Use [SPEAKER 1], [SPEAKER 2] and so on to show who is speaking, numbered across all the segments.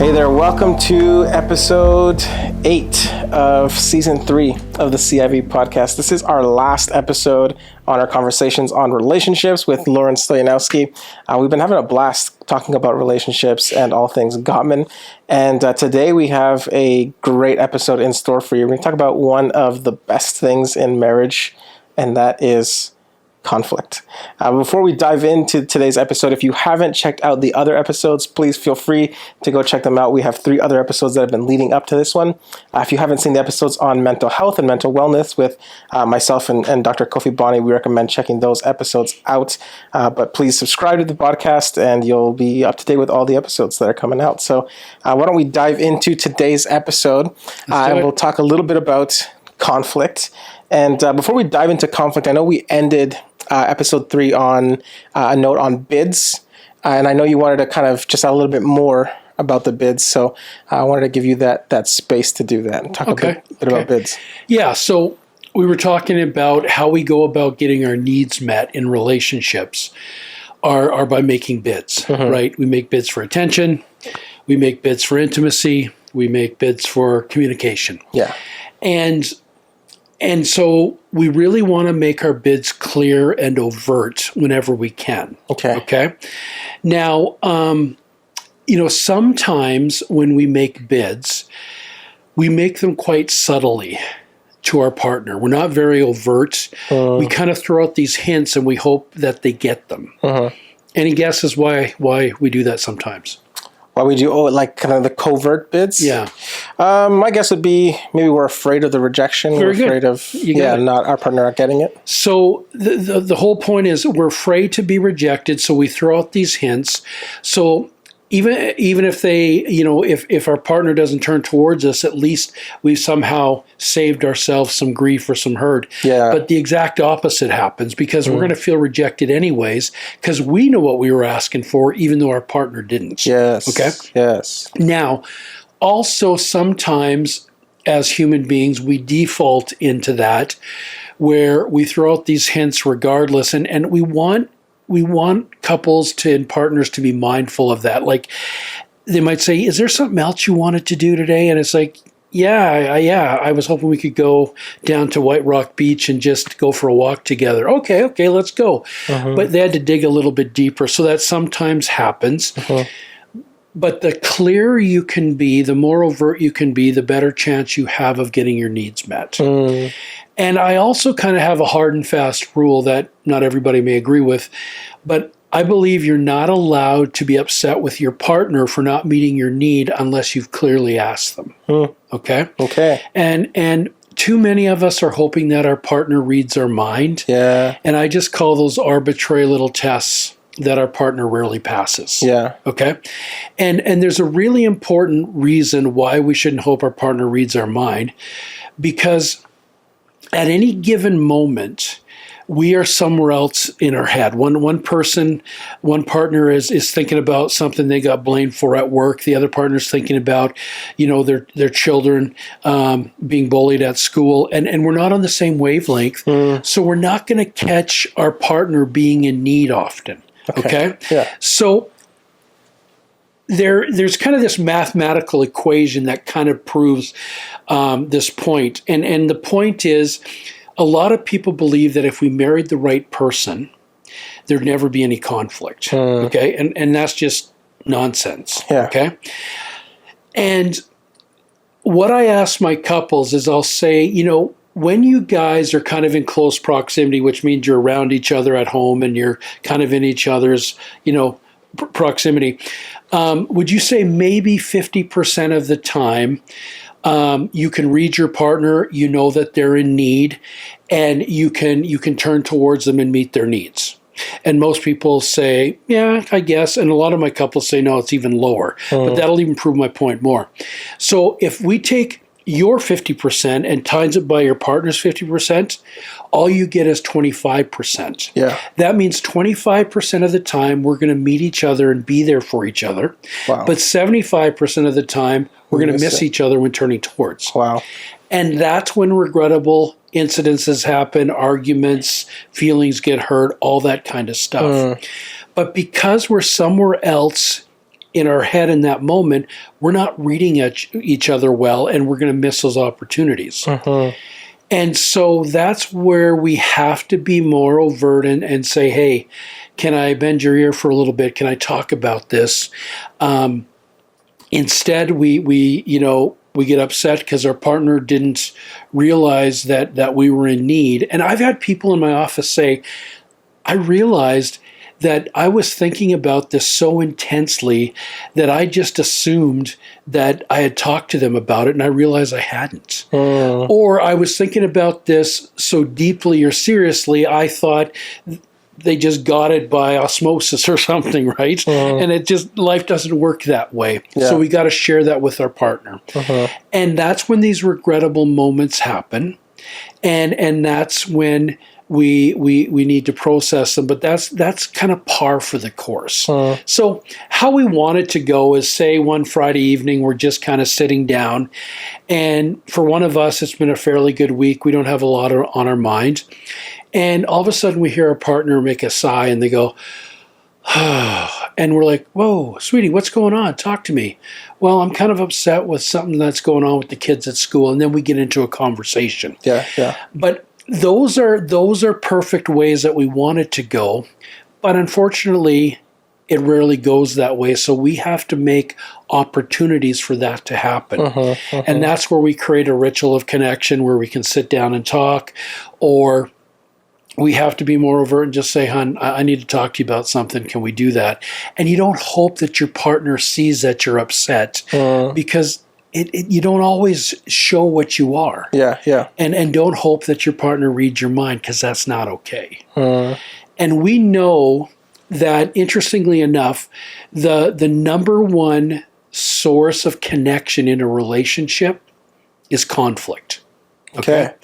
[SPEAKER 1] Hey there, welcome to episode 8 of season 3 of the CIV podcast. This is our last episode on our conversations on relationships with Lawrence Stoyanowski. We've been having a blast talking about relationships and all things Gottman. And today we have a great episode in store for you. We're going to talk about one of the best things in marriage, and that is conflict. Before we dive into today's episode, if you haven't checked out the other episodes, please feel free to go check them out. We have 3 other episodes that have been leading up to this one. If you haven't seen the episodes on mental health and mental wellness with myself and Dr. Kofi Bonnie, we recommend checking those episodes out. But please subscribe to the podcast and you'll be up to date with all the episodes that are coming out. So why don't we dive into today's episode? We'll talk a little bit about conflict. And before we dive into conflict, I know we ended episode 3 on a note on bids. And I know you wanted to kind of just add a little bit more about the bids. So I wanted to give you that space to do that and talk a bit about bids.
[SPEAKER 2] Yeah, so we were talking about how we go about getting our needs met in relationships are by making bids, right? We make bids for attention. We make bids for intimacy. We make bids for communication.
[SPEAKER 1] Yeah.
[SPEAKER 2] And so we really want to make our bids clear and overt whenever we can. Okay. Now, sometimes when we make bids, we make them quite subtly to our partner. We're not very overt. We kind of throw out these hints and we hope that they get them. Any guesses why we do that sometimes?
[SPEAKER 1] Why we do, like kind of the covert bids?
[SPEAKER 2] Yeah.
[SPEAKER 1] My guess would be maybe we're afraid of the rejection. We're afraid of not our partner not getting it.
[SPEAKER 2] So the whole point is we're afraid to be rejected, so we throw out these hints. So even if they, if our partner doesn't turn towards us, at least we've somehow saved ourselves some grief or some hurt.
[SPEAKER 1] Yeah.
[SPEAKER 2] But the exact opposite happens because we're going to feel rejected anyways because we know what we were asking for, even though our partner didn't.
[SPEAKER 1] Yes.
[SPEAKER 2] Okay?
[SPEAKER 1] Yes.
[SPEAKER 2] Now, also sometimes as human beings, we default into that where we throw out these hints regardless, and we want couples and partners to be mindful of that. Like they might say, is there something else you wanted to do today? And it's like, yeah, I was hoping we could go down to White Rock Beach and just go for a walk together. Okay, let's go. But they had to dig a little bit deeper. So that sometimes happens. But the clearer you can be, the more overt you can be, the better chance you have of getting your needs met. And I also kind of have a hard and fast rule that not everybody may agree with, but I believe you're not allowed to be upset with your partner for not meeting your need unless you've clearly asked them. Okay?
[SPEAKER 1] Okay.
[SPEAKER 2] And too many of us are hoping that our partner reads our mind.
[SPEAKER 1] Yeah.
[SPEAKER 2] And I just call those arbitrary little tests that our partner rarely passes.
[SPEAKER 1] Yeah.
[SPEAKER 2] Okay? And there's a really important reason why we shouldn't hope our partner reads our mind, because at any given moment, we are somewhere else in our head. One partner is thinking about something they got blamed for at work. The other partner is thinking about, their children being bullied at school, and we're not on the same wavelength. So we're not going to catch our partner being in need often. Okay?
[SPEAKER 1] Yeah.
[SPEAKER 2] So there's kind of this mathematical equation that kind of proves this point. And the point is, a lot of people believe that if we married the right person, there'd never be any conflict. Okay? And that's just nonsense.
[SPEAKER 1] Yeah.
[SPEAKER 2] Okay? And what I ask my couples is I'll say, when you guys are kind of in close proximity, which means you're around each other at home and you're kind of in each other's, proximity, would you say maybe 50% of the time you can read your partner, you know that they're in need, and you can turn towards them and meet their needs? And most people say, yeah, I guess. And a lot of my couples say, no, it's even lower. But that'll even prove my point more. So if we take your 50% and times it by your partner's 50%, all you get is 25%.
[SPEAKER 1] Yeah.
[SPEAKER 2] That means 25% of the time we're going to meet each other and be there for each other.
[SPEAKER 1] Wow.
[SPEAKER 2] But 75% of the time we're going to miss each other when turning towards.
[SPEAKER 1] Wow.
[SPEAKER 2] And that's when regrettable incidences happen, arguments, feelings get hurt, all that kind of stuff. But because we're somewhere else in our head in that moment, we're not reading each other well, and we're going to miss those opportunities.
[SPEAKER 1] Mm-hmm.
[SPEAKER 2] And so that's where we have to be more overt and say, hey, can I bend your ear for a little bit? Can I talk about this? Instead, we get upset because our partner didn't realize that we were in need. And I've had people in my office say, I realized that I was thinking about this so intensely that I just assumed that I had talked to them about it, and I realized I hadn't. Or I was thinking about this so deeply or seriously, I thought they just got it by osmosis or something, right? And it just, life doesn't work that way.
[SPEAKER 1] Yeah.
[SPEAKER 2] So we got to share that with our partner. And that's when these regrettable moments happen. And that's when we need to process them, but that's kind of par for the course. So how we want it to go is, say one Friday evening, we're just kind of sitting down, and for one of us, it's been a fairly good week. We don't have a lot on our mind. And all of a sudden we hear our partner make a sigh and they go, and we're like, whoa, sweetie, what's going on? Talk to me. Well, I'm kind of upset with something that's going on with the kids at school. And then we get into a conversation.
[SPEAKER 1] Yeah.
[SPEAKER 2] But those are perfect ways that we want it to go. But unfortunately, it rarely goes that way. So we have to make opportunities for that to happen. And that's where we create a ritual of connection where we can sit down and talk, or we have to be more overt and just say, hon, I need to talk to you about something. Can we do that? And you don't hope that your partner sees that you're upset, because you don't always show what you are.
[SPEAKER 1] Yeah.
[SPEAKER 2] And don't hope that your partner reads your mind, because that's not okay. And we know that, interestingly enough, the number one source of connection in a relationship is conflict. Okay.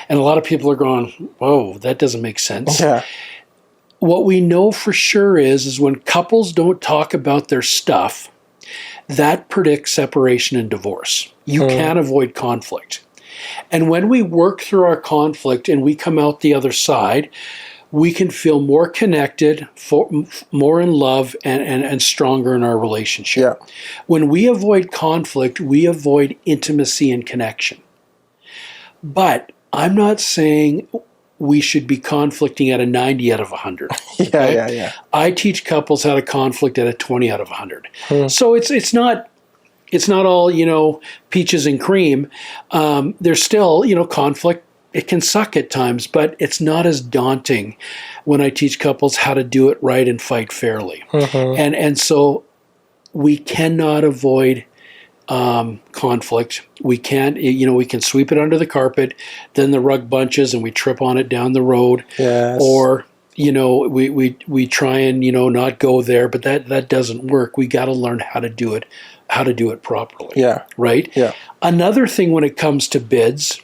[SPEAKER 2] And a lot of people are going, whoa, that doesn't make sense.
[SPEAKER 1] Yeah.
[SPEAKER 2] What we know for sure is when couples don't talk about their stuff, that predicts separation and divorce. You can't avoid conflict. And when we work through our conflict and we come out the other side, we can feel more connected, more in love, and stronger in our relationship.
[SPEAKER 1] Yeah.
[SPEAKER 2] When we avoid conflict, we avoid intimacy and connection. But I'm not saying we should be conflicting at a 90 out of 100. Okay?
[SPEAKER 1] Yeah.
[SPEAKER 2] I teach couples how to conflict at a 20 out of 100. So it's not all, peaches and cream. There's still, conflict. It can suck at times, but it's not as daunting when I teach couples how to do it right and fight fairly. And so we cannot avoid conflict. We can't, we can sweep it under the carpet, then the rug bunches and we trip on it down the road.
[SPEAKER 1] Yes.
[SPEAKER 2] Or, we try and, not go there, but that doesn't work. We got to learn how to do it properly.
[SPEAKER 1] Yeah.
[SPEAKER 2] Right?
[SPEAKER 1] Yeah.
[SPEAKER 2] Another thing when it comes to bids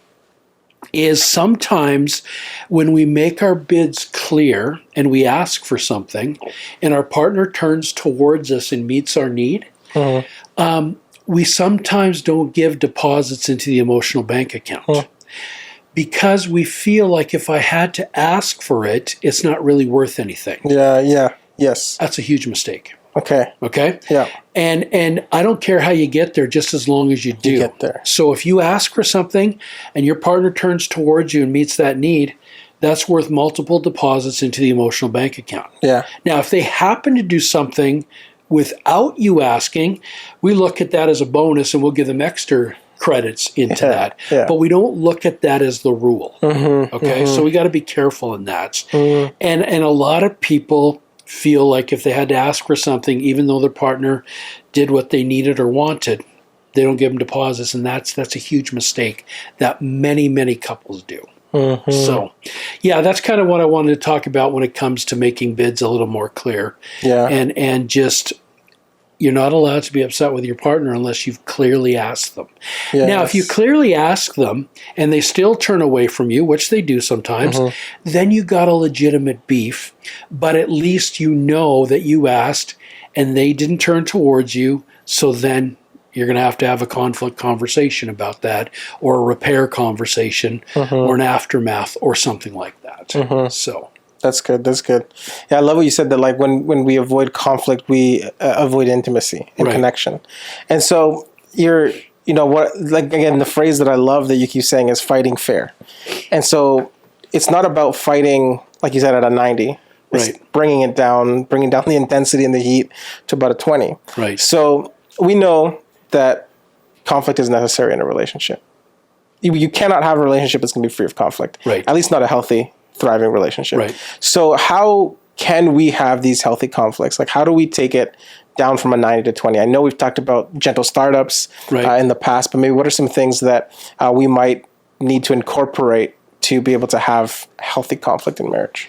[SPEAKER 2] is sometimes when we make our bids clear and we ask for something and our partner turns towards us and meets our need, we sometimes don't give deposits into the emotional bank account because we feel like if I had to ask for it, it's not really worth anything.
[SPEAKER 1] Yeah. Yes.
[SPEAKER 2] That's a huge mistake.
[SPEAKER 1] Okay. Yeah.
[SPEAKER 2] And I don't care how you get there, just as long as you do.
[SPEAKER 1] You get there.
[SPEAKER 2] So if you ask for something and your partner turns towards you and meets that need, that's worth multiple deposits into the emotional bank account.
[SPEAKER 1] Yeah.
[SPEAKER 2] Now, if they happen to do something without you asking, we look at that as a bonus and we'll give them extra credits into that.
[SPEAKER 1] Yeah.
[SPEAKER 2] But we don't look at that as the rule. Okay. So we got to be careful in that. And a lot of people feel like if they had to ask for something, even though their partner did what they needed or wanted, they don't give them deposits. And that's a huge mistake that many, many couples do. So, yeah, that's kind of what I wanted to talk about when it comes to making bids a little more clear.
[SPEAKER 1] Yeah.
[SPEAKER 2] And just, you're not allowed to be upset with your partner unless you've clearly asked them.
[SPEAKER 1] Yes.
[SPEAKER 2] Now, if you clearly ask them and they still turn away from you, which they do sometimes, then you got a legitimate beef. But at least you know that you asked and they didn't turn towards you. So then you're going to have a conflict conversation about that, or a repair conversation, or an aftermath, or something like that. So
[SPEAKER 1] That's good. That's good. Yeah, I love what you said that like when we avoid conflict, we avoid intimacy and connection. And so again, the phrase that I love that you keep saying is fighting fair. And so it's not about fighting, like you said, at a 90. It's bringing down the intensity and the heat to about a 20.
[SPEAKER 2] Right.
[SPEAKER 1] So we know that conflict is necessary in a relationship. You cannot have a relationship that's going to be free of conflict.
[SPEAKER 2] Right.
[SPEAKER 1] At least not a healthy, thriving relationship.
[SPEAKER 2] Right.
[SPEAKER 1] So how can we have these healthy conflicts? Like, how do we take it down from a 90 to 20? I know we've talked about gentle startups in the past, but maybe what are some things that we might need to incorporate to be able to have healthy conflict in marriage?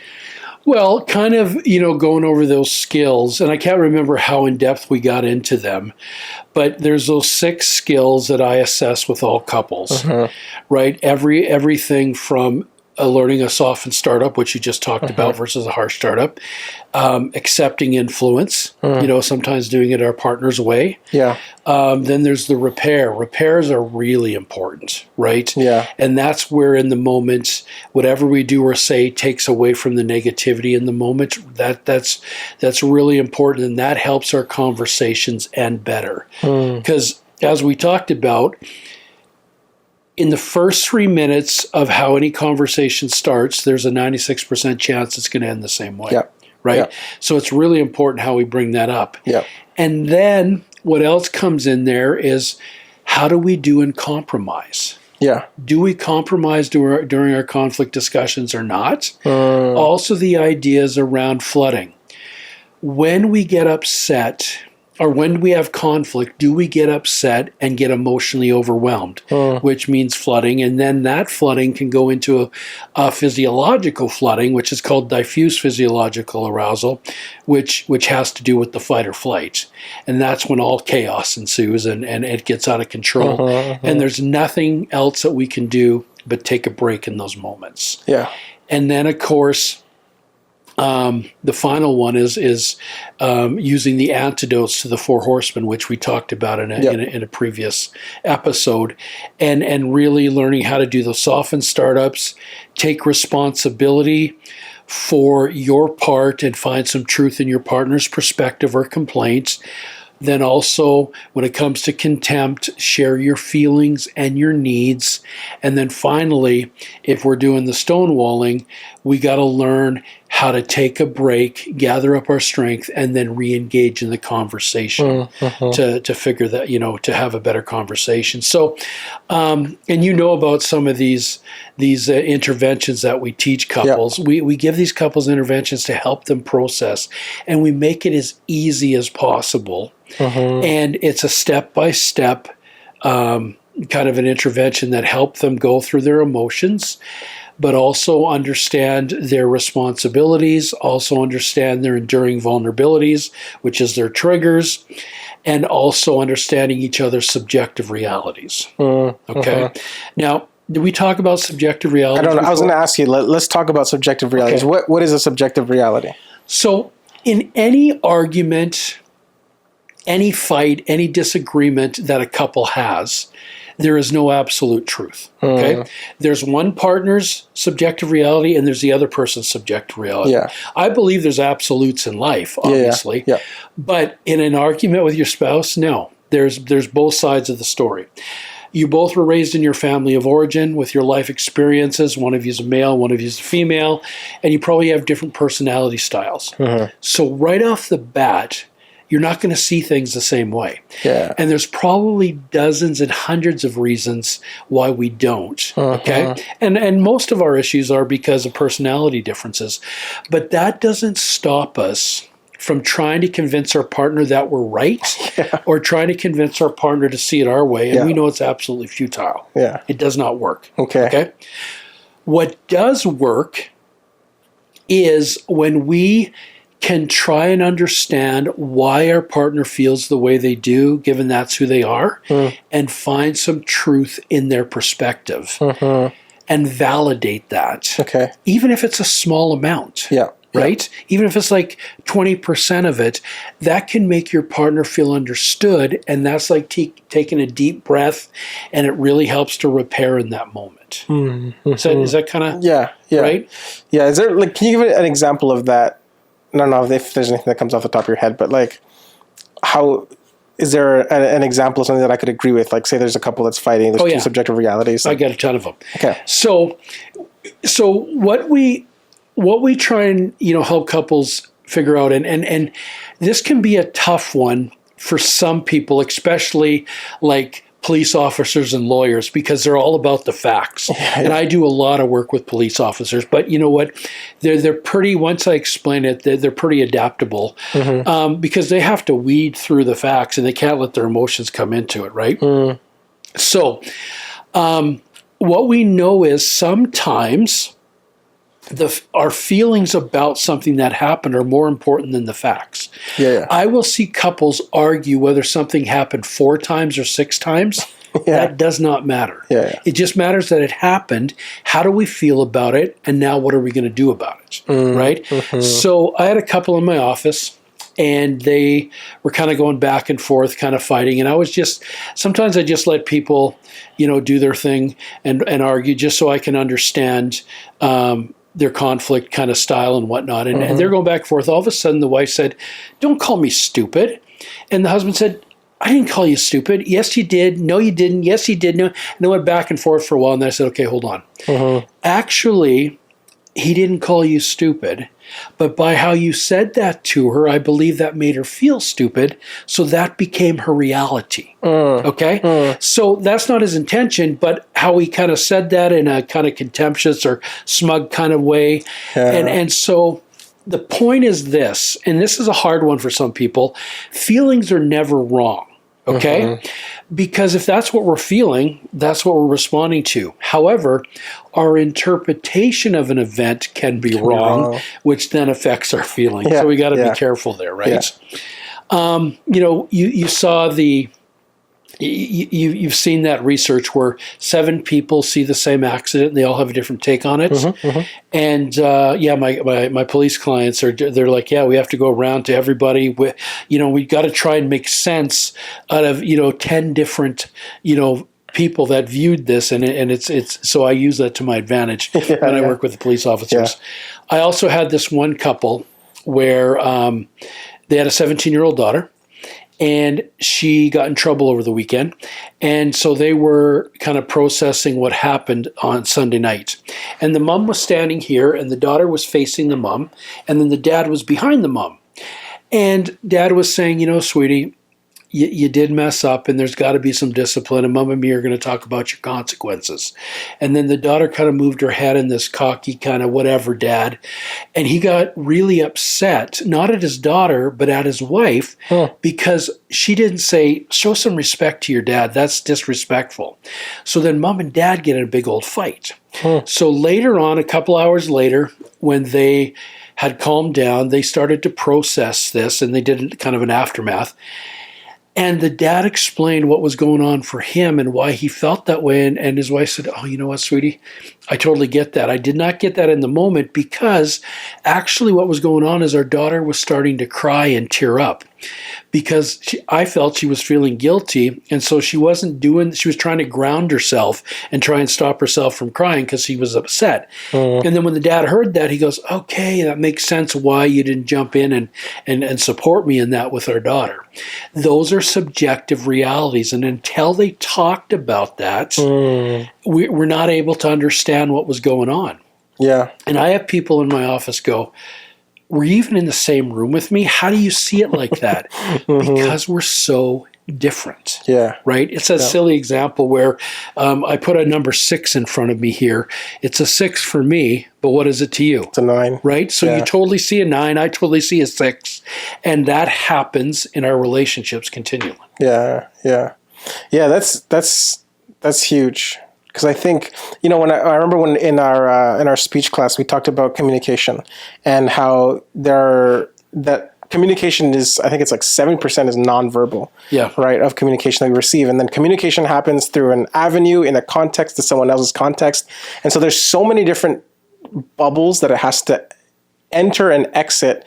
[SPEAKER 2] Well, kind of, going over those skills, and I can't remember how in depth we got into them, but there's those 6 skills that I assess with all couples, right? Everything from learning a softened startup, which you just talked about, versus a harsh startup, accepting influence, sometimes doing it our partner's way.
[SPEAKER 1] Yeah.
[SPEAKER 2] Then there's the repair. Repairs are really important, right?
[SPEAKER 1] Yeah.
[SPEAKER 2] And that's where in the moment, whatever we do or say takes away from the negativity in the moment. That's really important, and that helps our conversations end better. Because as we talked about, in the first 3 minutes of how any conversation starts, there's a 96% chance it's going to end the same way.
[SPEAKER 1] Yep.
[SPEAKER 2] Right?
[SPEAKER 1] Yep.
[SPEAKER 2] So it's really important how we bring that up.
[SPEAKER 1] Yep.
[SPEAKER 2] And then what else comes in there is, how do we do in compromise?
[SPEAKER 1] Yeah.
[SPEAKER 2] Do we compromise during our conflict discussions or not? Also, the ideas around flooding. When we get upset, or when we have conflict, do we get upset and get emotionally overwhelmed, which means flooding? And then that flooding can go into a physiological flooding, which is called diffuse physiological arousal, which has to do with the fight or flight. And that's when all chaos ensues and it gets out of control. And there's nothing else that we can do but take a break in those moments.
[SPEAKER 1] Yeah.
[SPEAKER 2] And then, of course, the final one is using the antidotes to the 4 horsemen, which we talked about in a previous episode, and really learning how to do the softened startups, take responsibility for your part and find some truth in your partner's perspective or complaints. Then also, when it comes to contempt, share your feelings and your needs. And then finally, if we're doing the stonewalling, we got to learn how to take a break, gather up our strength, and then re-engage in the conversation to figure that, to have a better conversation. So, and about some of these interventions that we teach couples. Yep. We give these couples interventions to help them process, and we make it as easy as possible. And it's a step-by-step kind of an intervention that helps them go through their emotions, but also understand their responsibilities, also understand their enduring vulnerabilities, which is their triggers, and also understanding each other's subjective realities. Okay? Now, did we talk about subjective realities?
[SPEAKER 1] I don't know.
[SPEAKER 2] Before?
[SPEAKER 1] I was going to ask you, let's talk about subjective realities. Okay. What is a subjective reality? So
[SPEAKER 2] in any argument, any fight, any disagreement that a couple has, there is no absolute truth. Okay, there's one partner's subjective reality, and there's the other person's subjective reality.
[SPEAKER 1] Yeah.
[SPEAKER 2] I believe there's absolutes in life, obviously, but in an argument with your spouse, no. There's both sides of the story. You both were raised in your family of origin with your life experiences. One of you is a male, one of you is a female, and you probably have different personality styles. So right off the bat, you're not going to see things the same way.
[SPEAKER 1] Yeah.
[SPEAKER 2] And there's probably dozens and hundreds of reasons why we don't. Okay. And most of our issues are because of personality differences. But that doesn't stop us from trying to convince our partner that we're right or trying to convince our partner to see it our way. And we know it's absolutely futile.
[SPEAKER 1] Yeah.
[SPEAKER 2] It does not work.
[SPEAKER 1] Okay.
[SPEAKER 2] What does work is when we can try and understand why our partner feels the way they do, given that's who they are, and find some truth in their perspective and validate that, even if it's a small amount. right? Even if it's like 20% of it, that can make your partner feel understood. And that's like taking a deep breath, and it really helps to repair in that moment.
[SPEAKER 1] Mm-hmm.
[SPEAKER 2] Is that kind of,
[SPEAKER 1] yeah,
[SPEAKER 2] right?
[SPEAKER 1] Yeah. Is there, like, can you give an example of that? I don't know if there's anything that comes off the top of your head, but like, how is there an example of something that I could agree with? Like, say there's a couple that's fighting, there's two subjective realities.
[SPEAKER 2] I got a ton of them.
[SPEAKER 1] Okay.
[SPEAKER 2] So what we try and, help couples figure out, and this can be a tough one for some people, especially like police officers and lawyers, because they're all about the facts. Yeah. And I do a lot of work with police officers, but you know what? They're pretty, once I explain it, they're pretty adaptable, because they have to weed through the facts and they can't let their emotions come into it, right? So what we know is sometimes our feelings about something that happened are more important than the facts.
[SPEAKER 1] Yeah.
[SPEAKER 2] I will see couples argue whether something happened 4 times or 6 times. That does not matter.
[SPEAKER 1] Yeah.
[SPEAKER 2] It just matters that it happened. How do we feel about it? And now what are we going to do about it? Right? So I had a couple in my office, and they were kind of going back and forth, kind of fighting. And sometimes I just let people, do their thing and argue just so I can understand their conflict kind of style and whatnot. And they're going back and forth. All of a sudden, the wife said, "Don't call me stupid." And the husband said, "I didn't call you stupid." "Yes, you did." "No, you didn't." "Yes, you did." No. And they went back and forth for a while. And then I said, "Okay, hold on. Actually, he didn't call you stupid. But by how you said that to her, I believe that made her feel stupid. So that became her reality." Okay? So that's not his intention, but how he kind of said that in a kind of contemptuous or smug kind of way. Yeah. And so the point is this, and this is a hard one for some people: feelings are never wrong. Okay? Because if that's what we're feeling, that's what we're responding to. However, our interpretation of an event can be wrong, which then affects our feelings. So we got to be careful there, right? Yeah. You saw you've seen that research where 7 people see the same accident and they all have a different take on it. And my police clients they're like, we have to go around to everybody. We got to try and make sense out of 10 different people that viewed this, and it's so I use that to my advantage when I work with the police officers. I also had this one couple where they had a 17-year-old daughter. And she got in trouble over the weekend. And so they were kind of processing what happened on Sunday night. And the mom was standing here, and the daughter was facing the mom, and then the dad was behind the mom. And dad was saying, "Sweetie, you did mess up, and there's got to be some discipline, and mom and me are going to talk about your consequences." And then the daughter kind of moved her head in this cocky kind of whatever, dad. And he got really upset, not at his daughter, but at his wife, because she didn't say, "Show some respect to your dad. That's disrespectful." So then mom and dad get in a big old fight. So later on, a couple hours later, when they had calmed down, they started to process this, and they did kind of an aftermath. And the dad explained what was going on for him and why he felt that way. And his wife said, "Oh, you know what, sweetie? I totally get that. I did not get that in the moment, because actually what was going on is our daughter was starting to cry and tear up because I felt she was feeling guilty. And so she was trying to ground herself and try and stop herself from crying because she was upset." And then when the dad heard that, he goes, "Okay, that makes sense why you didn't jump in and support me in that with our daughter." Those are subjective realities. And until they talked about that, we're not able to understand what was going on.
[SPEAKER 1] Yeah.
[SPEAKER 2] And I have people in my office go, "Were you even in the same room with me? How do you see it like that?" Because we're so different.
[SPEAKER 1] Yeah.
[SPEAKER 2] Right? It's a silly example where I put a number 6 in front of me here. It's a 6 for me, but what is it to you?
[SPEAKER 1] It's a 9.
[SPEAKER 2] Right? So you totally see a 9. I totally see a 6. And that happens in our relationships continually.
[SPEAKER 1] Yeah. That's huge. Because I think, when I remember when in our speech class, we talked about communication and how that communication is, I think it's like 7% is nonverbal, right, of communication that we receive. And then communication happens through an avenue in a context to someone else's context. And so there's so many different bubbles that it has to enter and exit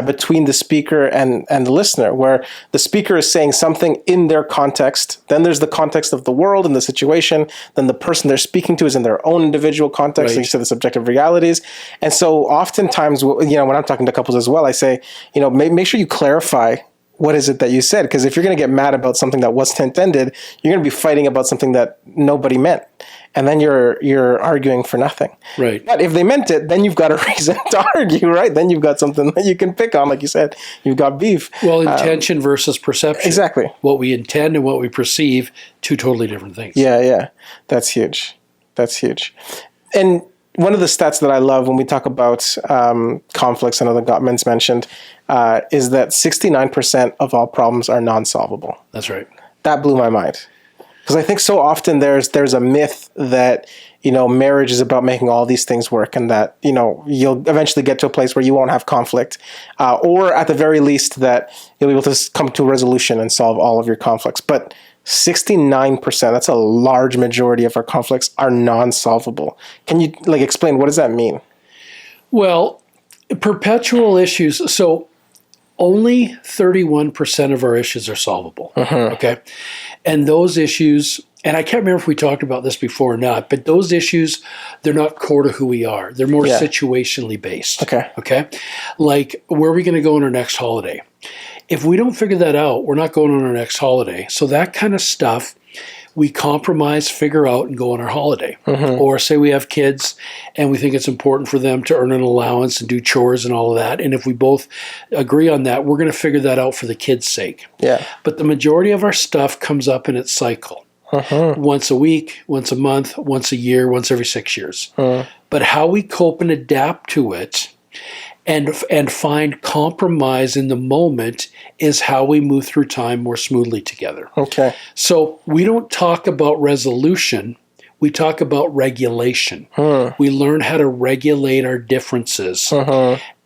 [SPEAKER 1] between the speaker and the listener, where the speaker is saying something in their context. Then there's the context of the world and the situation. Then the person they're speaking to is in their own individual context.
[SPEAKER 2] Right.
[SPEAKER 1] Like you said, the subjective realities. And so oftentimes, when I'm talking to couples as well, I say, make sure you clarify what is it that you said? Because if you're going to get mad about something that wasn't intended, you're going to be fighting about something that nobody meant. And then you're arguing for nothing.
[SPEAKER 2] Right.
[SPEAKER 1] But if they meant it, then you've got a reason to argue, right? Then you've got something that you can pick on, like you said. You've got beef.
[SPEAKER 2] Well, intention versus perception.
[SPEAKER 1] Exactly.
[SPEAKER 2] What we intend and what we perceive, two totally different things.
[SPEAKER 1] Yeah. That's huge. And one of the stats that I love when we talk about conflicts, I know that Gottman's mentioned, is that 69% of all problems are non-solvable.
[SPEAKER 2] That's right.
[SPEAKER 1] That blew my mind. Because I think so often there's a myth that, marriage is about making all these things work, and that, you'll eventually get to a place where you won't have conflict, or at the very least that you'll be able to come to a resolution and solve all of your conflicts. But 69%, that's a large majority of our conflicts, are non-solvable. Can you explain, what does that mean? Well,
[SPEAKER 2] perpetual issues. So only 31% of our issues are solvable. Okay. And those issues, and I can't remember if we talked about this before or not, but those issues, they're not core to who we are. They're more situationally based. Okay. Like, where are we going to go on our next holiday? If we don't figure that out, we're not going on our next holiday. So that kind of stuff, we compromise, figure out, and go on our holiday. Or say we have kids and we think it's important for them to earn an allowance and do chores and all of that. And if we both agree on that, we're going to figure that out for the kids' sake.
[SPEAKER 1] Yeah.
[SPEAKER 2] But the majority of our stuff comes up in its cycle. Once a week, once a month, once a year, once every 6 years. But how we cope and adapt to it and find compromise in the moment is how we move through time more smoothly together.
[SPEAKER 1] Okay. So
[SPEAKER 2] we don't talk about resolution. We talk about regulation. We learn how to regulate our differences.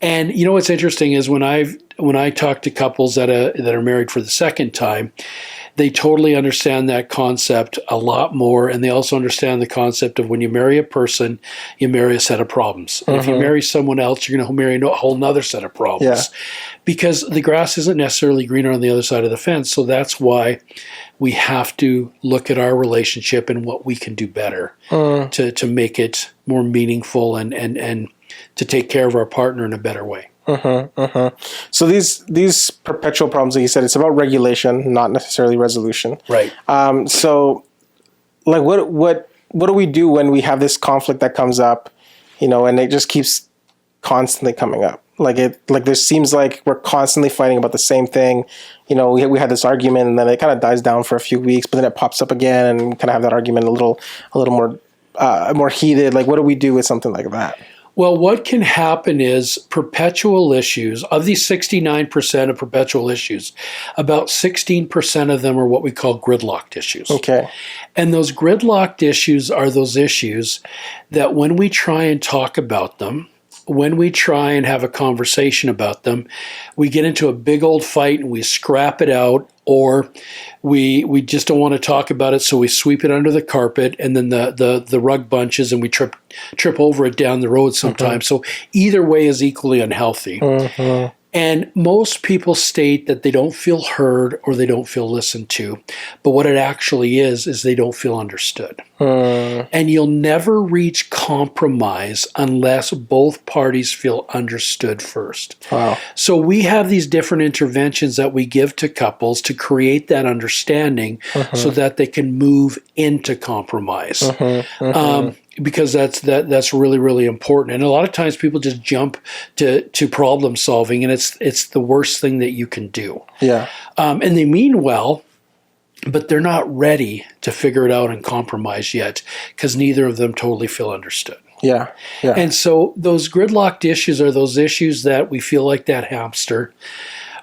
[SPEAKER 2] And what's interesting is when I talk to couples that are married for the second time, they totally understand that concept a lot more, and they also understand the concept of when you marry a person, you marry a set of problems. And if you marry someone else, you're going to marry a whole nother set of problems. Because the grass isn't necessarily greener on the other side of the fence. So that's why we have to look at our relationship and what we can do better to make it more meaningful and to take care of our partner in a better way.
[SPEAKER 1] So these perpetual problems that you said, it's about regulation, not necessarily resolution.
[SPEAKER 2] Right.
[SPEAKER 1] So what do we do when we have this conflict that comes up, and it just keeps constantly coming up? There seems like we're constantly fighting about the same thing. We had this argument and then it kind of dies down for a few weeks, but then it pops up again and we kind of have that argument a little more heated. What do we do with something like that?
[SPEAKER 2] Well, what can happen is perpetual issues. Of these 69% of perpetual issues, about 16% of them are what we call gridlocked issues.
[SPEAKER 1] Okay.
[SPEAKER 2] And those gridlocked issues are those issues that when we try and talk about them, when we try and have a conversation about them, we get into a big old fight and we scrap it out, or we just don't want to talk about it, so we sweep it under the carpet, and then the rug bunches and we trip over it down the road sometimes. So either way is equally unhealthy. And most people state that they don't feel heard or they don't feel listened to. But what it actually is they don't feel understood. And you'll never reach compromise unless both parties feel understood first.
[SPEAKER 1] Wow.
[SPEAKER 2] So we have these different interventions that we give to couples to create that understanding so that they can move into compromise. Because that's really, really important. And a lot of times people just jump to problem solving, and it's the worst thing that you can do.
[SPEAKER 1] Yeah.
[SPEAKER 2] And they mean well, but they're not ready to figure it out and compromise yet because neither of them totally feel understood.
[SPEAKER 1] Yeah.
[SPEAKER 2] And so those gridlocked issues are those issues that we feel like that hamster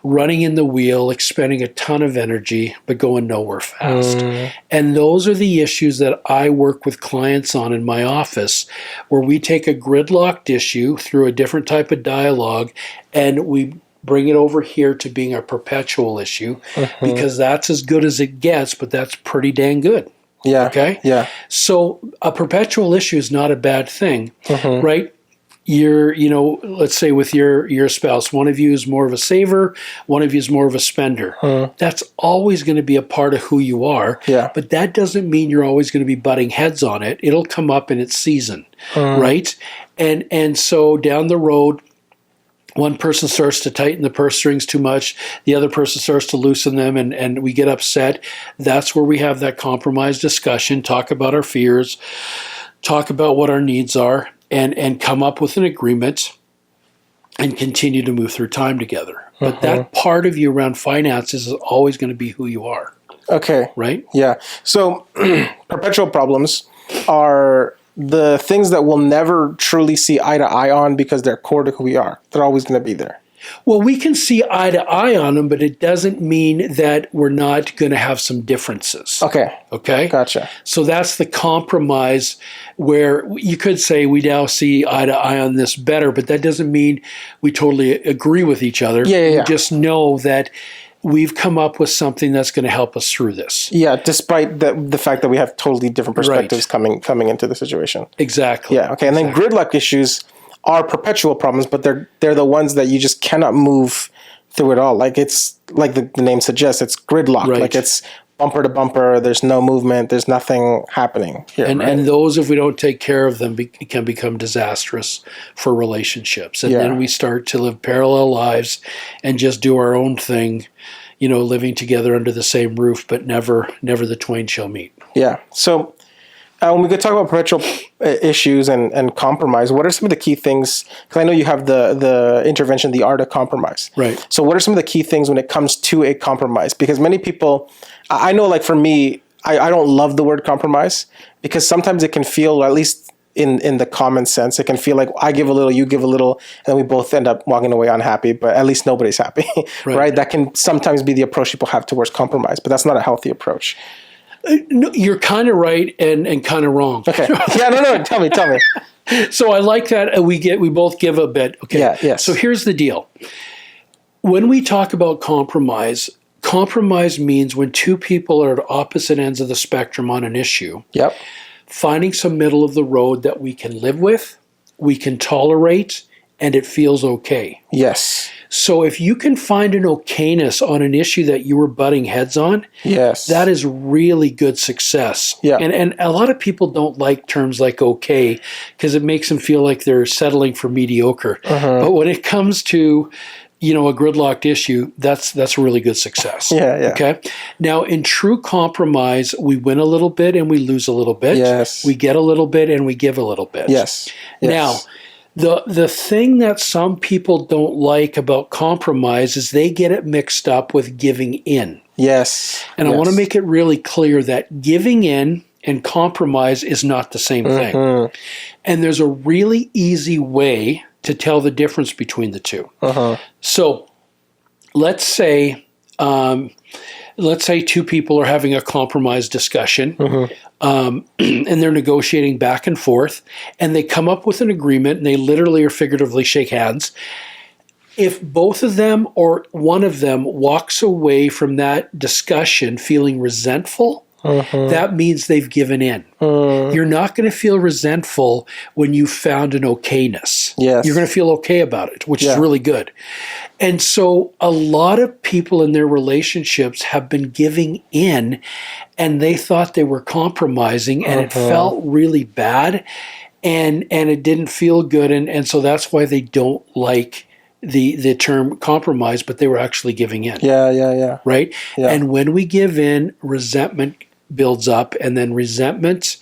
[SPEAKER 2] running in the wheel, expending a ton of energy, but going nowhere fast. And those are the issues that I work with clients on in my office, where we take a gridlocked issue through a different type of dialogue and we bring it over here to being a perpetual issue, because that's as good as it gets, but that's pretty dang good.
[SPEAKER 1] Yeah.
[SPEAKER 2] Okay?
[SPEAKER 1] Yeah.
[SPEAKER 2] So a perpetual issue is not a bad thing, right? let's say with your spouse, one of you is more of a saver, one of you is more of a spender. That's always going to be a part of who you are.
[SPEAKER 1] Yeah.
[SPEAKER 2] But that doesn't mean you're always going to be butting heads on it. It'll come up in its season, right? And so down the road, one person starts to tighten the purse strings too much, the other person starts to loosen them, and we get upset. That's where we have that compromise discussion, talk about our fears, talk about what our needs are, and come up with an agreement and continue to move through time together. But that part of you around finances is always going to be who you are.
[SPEAKER 1] Okay.
[SPEAKER 2] Right?
[SPEAKER 1] Yeah. So perpetual problems are the things that we'll never truly see eye to eye on because they're core to who we are. They're always going to be there.
[SPEAKER 2] Well, we can see eye to eye on them, but it doesn't mean that we're not going to have some differences. Okay?
[SPEAKER 1] Gotcha.
[SPEAKER 2] So that's the compromise where you could say we now see eye to eye on this better, but that doesn't mean we totally agree with each other.
[SPEAKER 1] Yeah.
[SPEAKER 2] We just know that we've come up with something that's going to help us through this.
[SPEAKER 1] Yeah, despite the fact that we have totally different perspectives coming into the situation.
[SPEAKER 2] Exactly.
[SPEAKER 1] Yeah, okay. And then gridlock issues are perpetual problems, but they're the ones that you just cannot move through it all. Like it's like the name suggests, it's gridlock.
[SPEAKER 2] Right.
[SPEAKER 1] Like it's bumper to bumper. There's no movement. There's nothing happening here.
[SPEAKER 2] And those, if we don't take care of them, can become disastrous for relationships. And then we start to live parallel lives and just do our own thing, living together under the same roof, but never the twain shall meet.
[SPEAKER 1] Yeah. So when we could talk about perpetual issues and compromise, what are some of the key things? Because I know you have the intervention, the art of compromise.
[SPEAKER 2] Right.
[SPEAKER 1] So what are some of the key things when it comes to a compromise? Because many people, I know, like for me, I don't love the word compromise because sometimes it can feel, at least in the common sense, it can feel like I give a little, you give a little, and we both end up walking away unhappy, but at least nobody's happy, right? That can sometimes be the approach people have towards compromise, but that's not a healthy approach.
[SPEAKER 2] No, you're kind of right and kind of wrong.
[SPEAKER 1] Okay. Yeah, no. Tell me.
[SPEAKER 2] So I like that we both give a bit. Okay.
[SPEAKER 1] Yeah, yes.
[SPEAKER 2] So here's the deal. When we talk about compromise means when two people are at opposite ends of the spectrum on an issue.
[SPEAKER 1] Yep.
[SPEAKER 2] Finding some middle of the road that we can live with, we can tolerate, and it feels okay.
[SPEAKER 1] Yes.
[SPEAKER 2] So if you can find an okayness on an issue that you were butting heads on,
[SPEAKER 1] yes,
[SPEAKER 2] that is really good success.
[SPEAKER 1] Yeah.
[SPEAKER 2] And a lot of people don't like terms like okay because it makes them feel like they're settling for mediocre. But when it comes to a gridlocked issue, that's a really good success.
[SPEAKER 1] Yeah.
[SPEAKER 2] Okay. Now, in true compromise, we win a little bit and we lose a little bit.
[SPEAKER 1] Yes.
[SPEAKER 2] We get a little bit and we give a little bit.
[SPEAKER 1] Yes.
[SPEAKER 2] Now, the thing that some people don't like about compromise is they get it mixed up with giving in.
[SPEAKER 1] Yes.
[SPEAKER 2] And I want to make it really clear that giving in and compromise is not the same thing. And there's a really easy way to tell the difference between the two. So let's say two people are having a compromise discussion and they're negotiating back and forth and they come up with an agreement and they literally or figuratively shake hands. If both of them or one of them walks away from that discussion feeling resentful, that means they've given in. You're not going to feel resentful when you found an okayness.
[SPEAKER 1] Yes.
[SPEAKER 2] You're going to feel okay about it, which is really good. And so a lot of people in their relationships have been giving in and they thought they were compromising and it felt really bad and it didn't feel good. And so that's why they don't like the term compromise, but they were actually giving in.
[SPEAKER 1] Yeah.
[SPEAKER 2] Right?
[SPEAKER 1] Yeah.
[SPEAKER 2] And when we give in, resentment builds up, and then resentment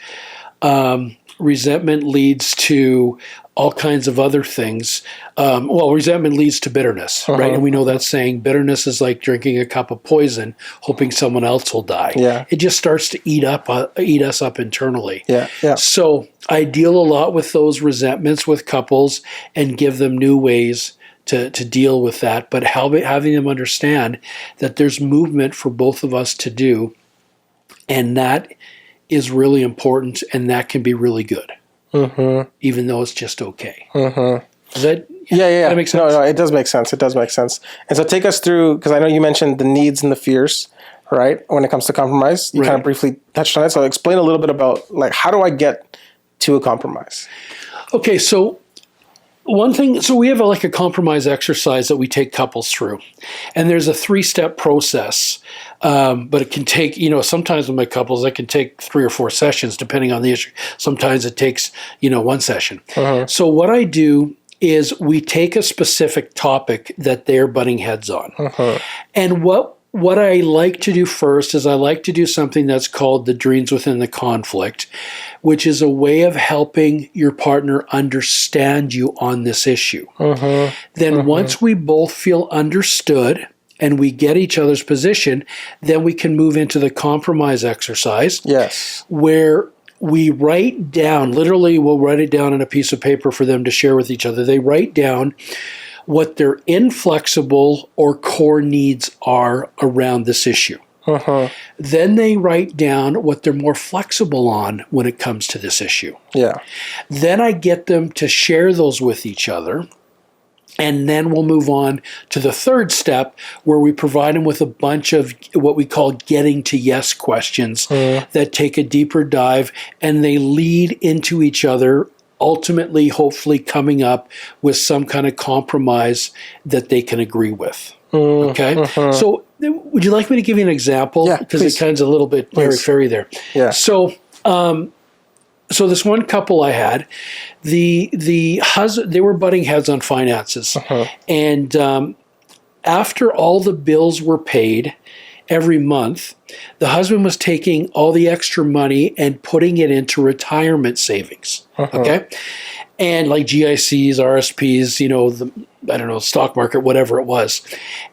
[SPEAKER 2] leads to all kinds of other things. Resentment leads to bitterness, right? And we know that saying, bitterness is like drinking a cup of poison, hoping someone else will die.
[SPEAKER 1] Yeah.
[SPEAKER 2] It just starts to eat us up internally.
[SPEAKER 1] Yeah.
[SPEAKER 2] So I deal a lot with those resentments with couples and give them new ways to deal with that, but having them understand that there's movement for both of us to do, and that is really important, and that can be really good, even though it's just okay. Does that that make sense?
[SPEAKER 1] No, it does make sense. It does make sense. And so take us through, because I know you mentioned the needs and the fears, right? When it comes to compromise, you kind of briefly touched on it. So explain a little bit about, like, how do I get to a compromise?
[SPEAKER 2] Okay, so one thing, so we have like a compromise exercise that we take couples through, and there's a 3-step process. But it can take, sometimes with my couples, it can take 3 or 4 sessions depending on the issue. Sometimes it takes, 1 session. So what I do is we take a specific topic that they're butting heads on. And what I like to do first is I like to do something that's called the dreams within the conflict, which is a way of helping your partner understand you on this issue. Then once we both feel understood and we get each other's position, then we can move into the compromise exercise.
[SPEAKER 1] Yes.
[SPEAKER 2] Where we write down, literally we'll write it down on a piece of paper for them to share with each other. They write down what their inflexible or core needs are around this issue. Then they write down what they're more flexible on when it comes to this issue.
[SPEAKER 1] Yeah.
[SPEAKER 2] Then I get them to share those with each other. And then we'll move on to the 3rd step, where we provide them with a bunch of what we call getting to yes questions that take a deeper dive, and they lead into each other, ultimately, hopefully coming up with some kind of compromise that they can agree with. Okay? So would you like me to give you an example?
[SPEAKER 1] Yeah,
[SPEAKER 2] because it kind of a little bit airy-fairy there.
[SPEAKER 1] Yeah.
[SPEAKER 2] So this one couple I had, the husband, they were butting heads on finances. And after all the bills were paid every month, the husband was taking all the extra money and putting it into retirement savings. Okay? And like GICs, RSPs, stock market, whatever it was.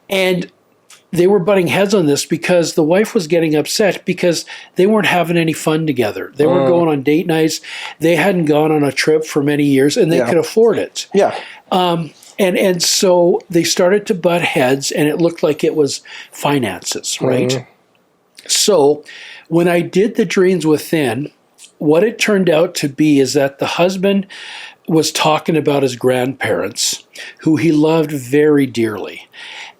[SPEAKER 2] And they were butting heads on this because the wife was getting upset because they weren't having any fun together. They were going on date nights. They hadn't gone on a trip for many years, and they could afford it.
[SPEAKER 1] Yeah.
[SPEAKER 2] And so they started to butt heads, and it looked like it was finances, right? So when I did the Dreams Within, what it turned out to be is that the husband was talking about his grandparents, who he loved very dearly.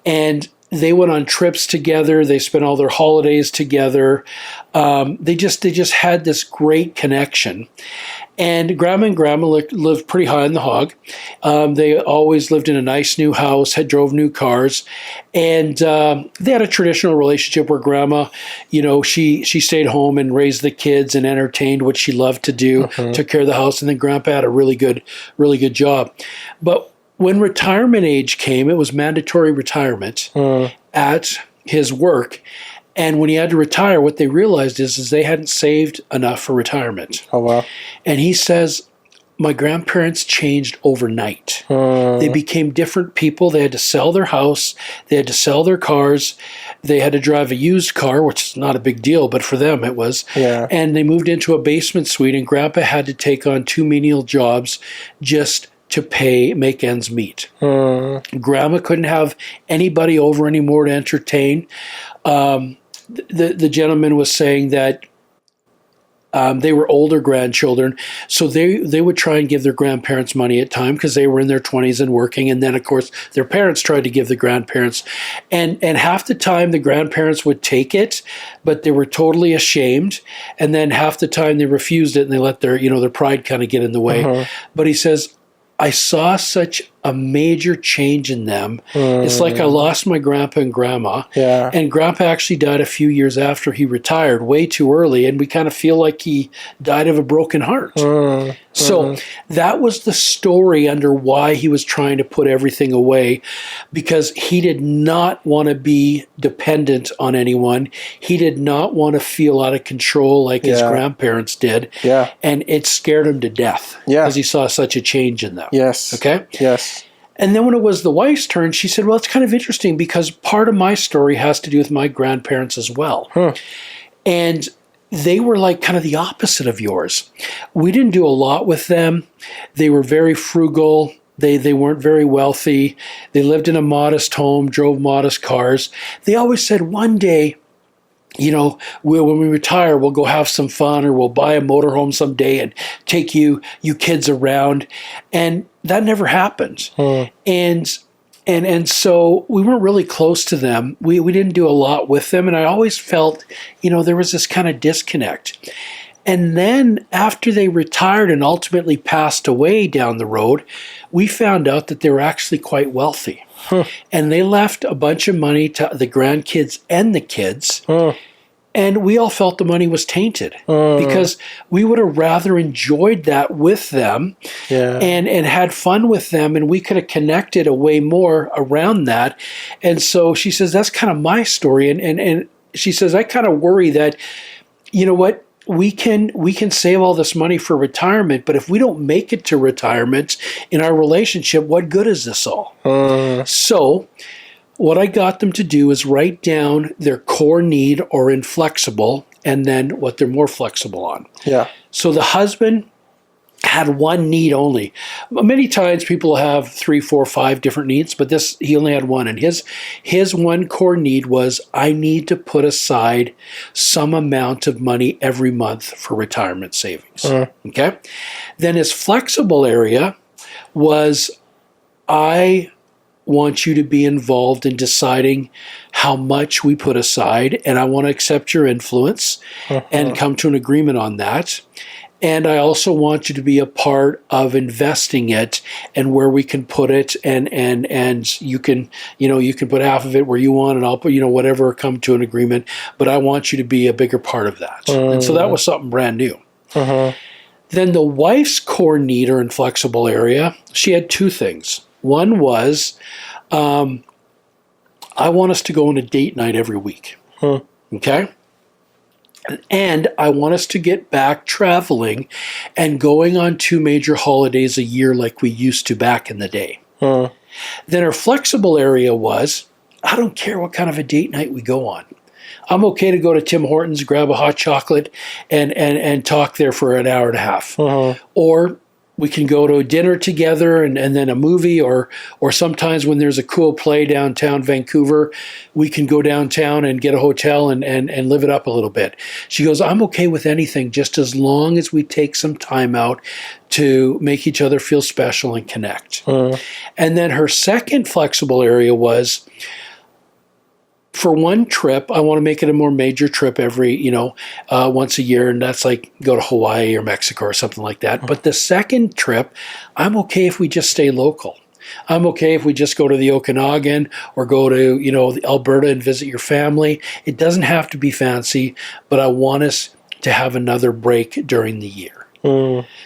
[SPEAKER 2] And they went on trips together. They spent all their holidays together. They just had this great connection. And Grandma and Grandma lived pretty high on the hog. They always lived in a nice new house, drove new cars. And they had a traditional relationship where Grandma, she stayed home and raised the kids and entertained, what she loved to do, took care of the house. And then Grandpa had a really good job. But when retirement age came, it was mandatory retirement at his work. And when he had to retire, what they realized is they hadn't saved enough for retirement.
[SPEAKER 1] Oh, wow.
[SPEAKER 2] And he says, my grandparents changed overnight. They became different people. They had to sell their house. They had to sell their cars. They had to drive a used car, which is not a big deal, but for them it was.
[SPEAKER 1] Yeah.
[SPEAKER 2] And they moved into a basement suite, and Grandpa had to take on 2 menial jobs just to make ends meet. Grandma couldn't have anybody over anymore to entertain. The gentleman was saying that they were older grandchildren, so they would try and give their grandparents money at time because they were in their 20s and working. And then, of course, their parents tried to give the grandparents. And half the time, the grandparents would take it, but they were totally ashamed. And then half the time, they refused it and they let their pride kind of get in the way. But he says, I saw such a major change in them. It's like I lost my grandpa and grandma.
[SPEAKER 1] Yeah.
[SPEAKER 2] And grandpa actually died a few years after he retired, way too early. And we kind of feel like he died of a broken heart. So that was the story under why he was trying to put everything away, because he did not want to be dependent on anyone. He did not want to feel out of control like his grandparents did.
[SPEAKER 1] Yeah.
[SPEAKER 2] And it scared him to death because he saw such a change in them.
[SPEAKER 1] Yes.
[SPEAKER 2] Okay?
[SPEAKER 1] Yes.
[SPEAKER 2] And then when it was the wife's turn, she said, well, it's kind of interesting because part of my story has to do with my grandparents as well. And they were like kind of the opposite of yours. We didn't do a lot with them. They were very frugal. They weren't very wealthy. They lived in a modest home, drove modest cars. They always said one day, when we retire, we'll go have some fun, or we'll buy a motorhome someday and take you kids around. And that never happened. And so we weren't really close to them. We didn't do a lot with them. And I always felt, there was this kind of disconnect. And then after they retired and ultimately passed away down the road, we found out that they were actually quite wealthy. And they left a bunch of money to the grandkids and the kids. And we all felt the money was tainted because we would have rather enjoyed that with them and had fun with them. And we could have connected a way more around that. And so she says, that's kind of my story. And she says, I kind of worry that, you know what, we can save all this money for retirement, but if we don't make it to retirement in our relationship, what good is this all? So what I got them to do is write down their core need or inflexible, and then what they're more flexible on. Yeah. So the husband had one need only. Many times people have 3, 4, 5 different needs, but he only had one. And his one core need was, I need to put aside some amount of money every month for retirement savings. Okay. Then his flexible area was, I want you to be involved in deciding how much we put aside, and I want to accept your influence and come to an agreement on that. And I also want you to be a part of investing it and where we can put it, and you can put half of it where you want, and I'll put, whatever, come to an agreement. But I want you to be a bigger part of that. And so that was something brand new. Then the wife's core need or inflexible area, she had 2 things. One was, I want us to go on a date night every week. Okay? And I want us to get back traveling and going on 2 major holidays a year like we used to back in the day. Then our flexible area was, I don't care what kind of a date night we go on. I'm okay to go to Tim Hortons, grab a hot chocolate, and talk there for an hour and a half. Or we can go to dinner together and then a movie, or sometimes when there's a cool play downtown Vancouver, we can go downtown and get a hotel and live it up a little bit. She goes, I'm okay with anything, just as long as we take some time out to make each other feel special and connect. And then her second flexible area was, for one trip, I want to make it a more major trip every, once a year. And that's like go to Hawaii or Mexico or something like that. But the second trip, I'm okay if we just stay local. I'm okay if we just go to the Okanagan or go to, Alberta and visit your family. It doesn't have to be fancy, but I want us to have another break during the year.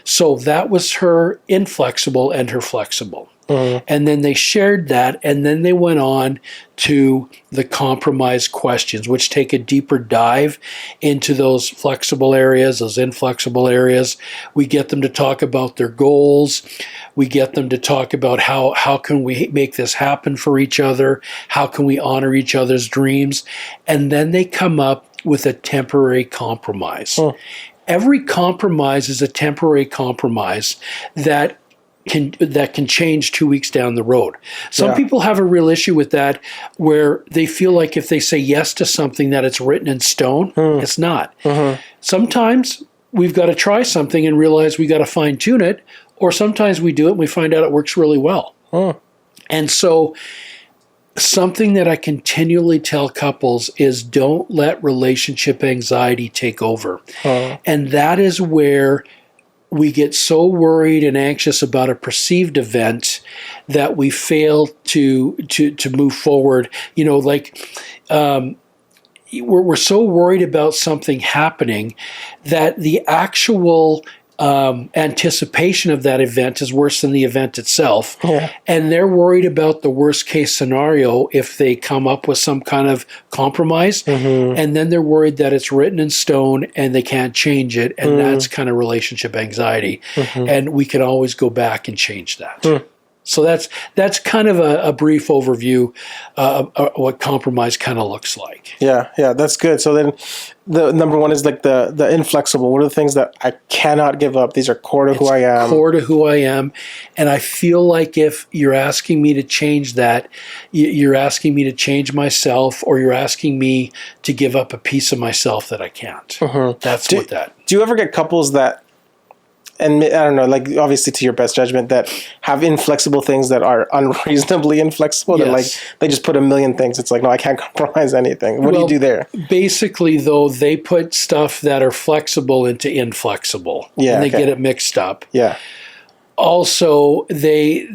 [SPEAKER 2] So that was her inflexible and her flexible. And then they shared that, and then they went on to the compromise questions, which take a deeper dive into those flexible areas, those inflexible areas. We get them to talk about their goals. We get them to talk about how can we make this happen for each other? How can we honor each other's dreams? And then they come up with a temporary compromise. Every compromise is a temporary compromise that can change 2 weeks down the road. Some people have a real issue with that, where they feel like if they say yes to something that it's written in stone. It's not. Sometimes we've got to try something and realize we got to fine tune it, or sometimes we do it and we find out it works really well. And so something that I continually tell couples is, don't let relationship anxiety take over. And that is where we get so worried and anxious about a perceived event that we fail to move forward. We're so worried about something happening that the actual anticipation of that event is worse than the event itself. And they're worried about the worst case scenario if they come up with some kind of compromise. And then they're worried that it's written in stone and they can't change it. And that's kind of relationship anxiety. And we can always go back and change that. So that's kind of a brief overview of what compromise kind of looks like. Yeah, that's good. So then the number one is like the inflexible. What are the things that I cannot give up? These are core to who I am. Core to who I am. And I feel like if you're asking me to change that, you're asking me to change myself, or you're asking me to give up a piece of myself that I can't. That's what that. Do you ever get couples that
[SPEAKER 1] and I don't know, like obviously to your best judgment, that have inflexible things that are unreasonably inflexible. That like they just put a million things. It's like, no, I can't compromise anything. What do you do there?
[SPEAKER 2] Basically, though, they put stuff that are flexible into inflexible.
[SPEAKER 1] Yeah,
[SPEAKER 2] and they get it mixed up.
[SPEAKER 1] Yeah.
[SPEAKER 2] Also, they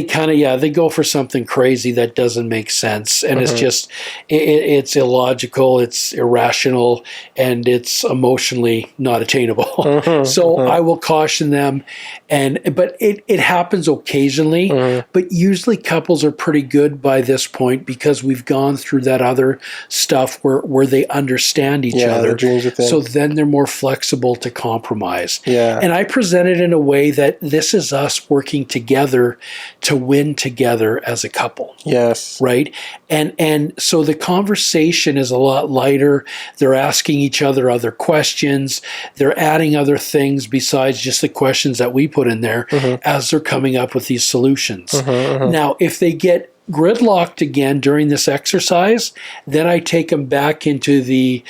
[SPEAKER 2] kind of they go for something crazy that doesn't make sense, and it's just it's illogical, it's irrational, and it's emotionally not attainable. So I will caution them, but it happens occasionally. But usually couples are pretty good by this point because we've gone through that other stuff where they understand each other.
[SPEAKER 1] The dreams within.
[SPEAKER 2] So then they're more flexible to compromise.
[SPEAKER 1] Yeah.
[SPEAKER 2] And I present it in a way that this is us working together to win together as a couple.
[SPEAKER 1] Yes.
[SPEAKER 2] Right? And so the conversation is a lot lighter. They're asking each other other questions. They're adding other things besides just the questions that we put in there as they're coming up with these solutions. Now, if they get gridlocked again during this exercise, then I take them back into the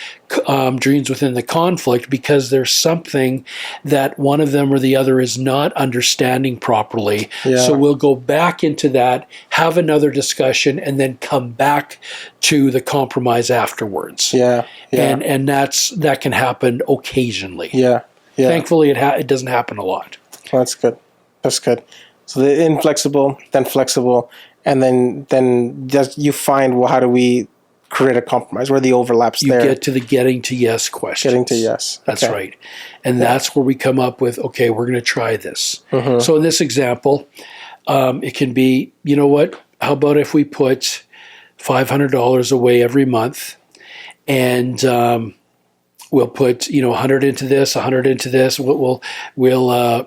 [SPEAKER 2] dreams within the conflict because there's something that one of them or the other is not understanding properly. So we'll go back into that, have another discussion, and then come back to the compromise afterwards. And that can happen occasionally. Thankfully, it doesn't happen a lot.
[SPEAKER 1] Well, that's good. That's good. So the inflexible, then flexible, and then just you find, well, how do we create a compromise? Where the overlaps there?
[SPEAKER 2] You get to the getting to yes questions.
[SPEAKER 1] Getting to yes.
[SPEAKER 2] That's right. And that's where we come up with, okay, we're going to try this. So in this example, it can be, you know what, how about if we put $500 away every month and we'll put, 100 into this, 100 into this. We'll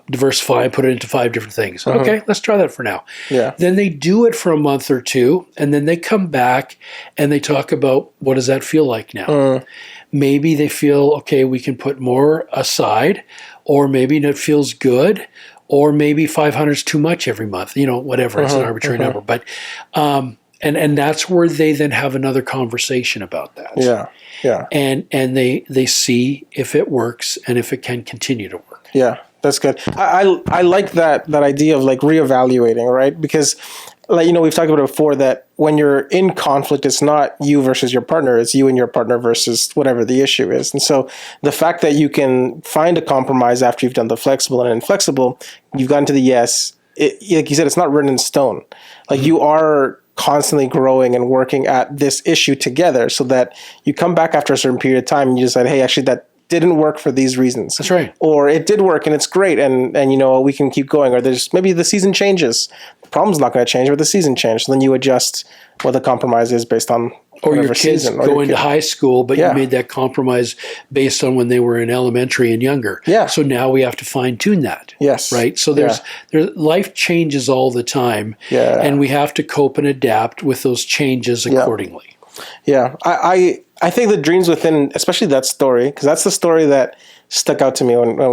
[SPEAKER 2] diversify and put it into 5 different things. Okay, let's try that for now. Then they do it for a month or two, and then they come back and they talk about, what does that feel like now? Maybe they feel, okay, we can put more aside, or maybe it feels good, or maybe 500 is too much every month. Whatever. It's an arbitrary number, but and that's where they then have another conversation about that. And they see if it works and if it can continue to work. Yeah,
[SPEAKER 1] that's good. I like that idea of like reevaluating, right? Because we've talked about it before, that when you're in conflict, it's not you versus your partner, it's you and your partner versus whatever the issue is. And so the fact that you can find a compromise after you've done the flexible and inflexible, you've gotten to the yes, like you said, it's not written in stone. Like you are constantly growing and working at this issue together, so that you come back after a certain period of time and you decide, hey, actually that didn't work for these reasons.
[SPEAKER 2] That's right.
[SPEAKER 1] Or it did work and it's great, and we can keep going. Or there's maybe the season changes. The problem's not going to change, but the season changed. So then you adjust what the compromise is based on
[SPEAKER 2] or your kids go into high school, but you made that compromise based on when they were in elementary and younger. So now we have to fine tune that. Right. So there's life changes all the time, and we have to cope and adapt with those changes accordingly.
[SPEAKER 1] I think the dreams within, especially that story, because that's the story that stuck out to me when I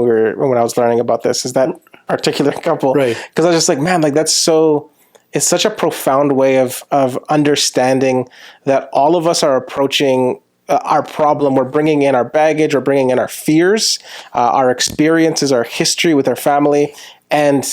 [SPEAKER 1] was learning about this, is that particular couple. Right. Because I was just like, man, like that's so. It's such a profound way of understanding that all of us are approaching our problem. We're bringing in our baggage, we're bringing in our fears, our experiences, our history with our family. And,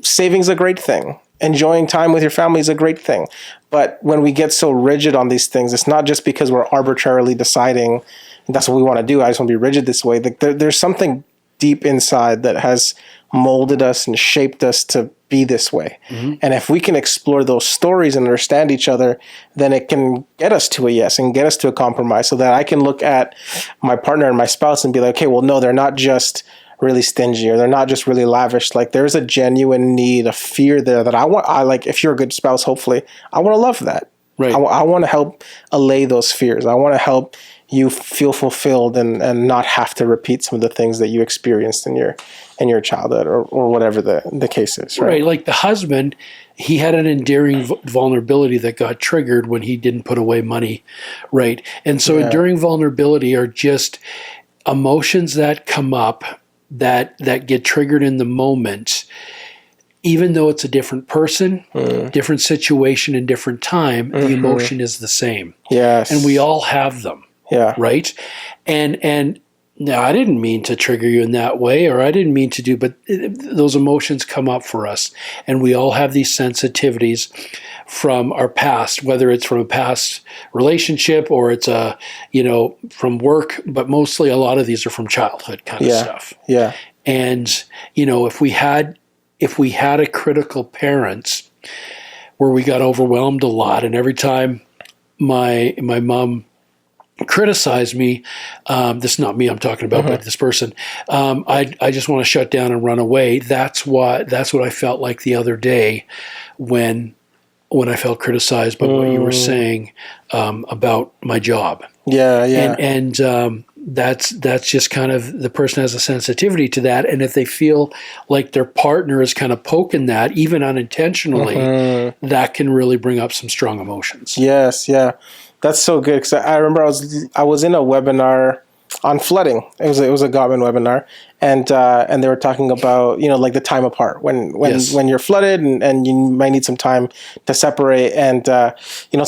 [SPEAKER 1] saving's a great thing. Enjoying time with your family is a great thing. But when we get so rigid on these things, it's not just because we're arbitrarily deciding that's what we want to do. I just want to be rigid this way. There's something deep inside that has molded us and shaped us to be this way. And if we can explore those stories and understand each other, then it can get us to a yes and get us to a compromise, so that I can look at my partner and my spouse and be like, okay, well, no, they're not just really stingy, or they're not just really lavish. Like there's a genuine need, a fear there that I like, if you're a good spouse, hopefully, I want to love that. Right. I want to help allay those fears. I want to help you feel fulfilled and not have to repeat some of the things that you experienced in your childhood or whatever the case is. Right.
[SPEAKER 2] Like the husband, he had an endearing vulnerability that got triggered when he didn't put away money. Right. And so enduring vulnerability are just emotions that come up that get triggered in the moment, even though it's a different person, different situation, and different time, the emotion is the same. Yes. And we all have them. Right. And no, I didn't mean to trigger you in that way, or I didn't mean to do, but those emotions come up for us. And we all have these sensitivities from our past, whether it's from a past relationship or it's from work, but mostly a lot of these are from childhood kind of stuff.
[SPEAKER 1] Yeah.
[SPEAKER 2] And, if we had a critical parents where we got overwhelmed a lot, and every time my mom criticized me, this is not me I'm talking about, but this person, I just want to shut down and run away. That's what I felt like the other day when I felt criticized by what you were saying about my job.
[SPEAKER 1] Yeah.
[SPEAKER 2] And that's just kind of, the person has a sensitivity to that. And if they feel like their partner is kind of poking that, even unintentionally, that can really bring up some strong emotions.
[SPEAKER 1] Yes. Yeah. That's so good. Cause I remember I was in a webinar on flooding. It was a Gottman webinar, and they were talking about, like the time apart when you're flooded and you might need some time to separate. And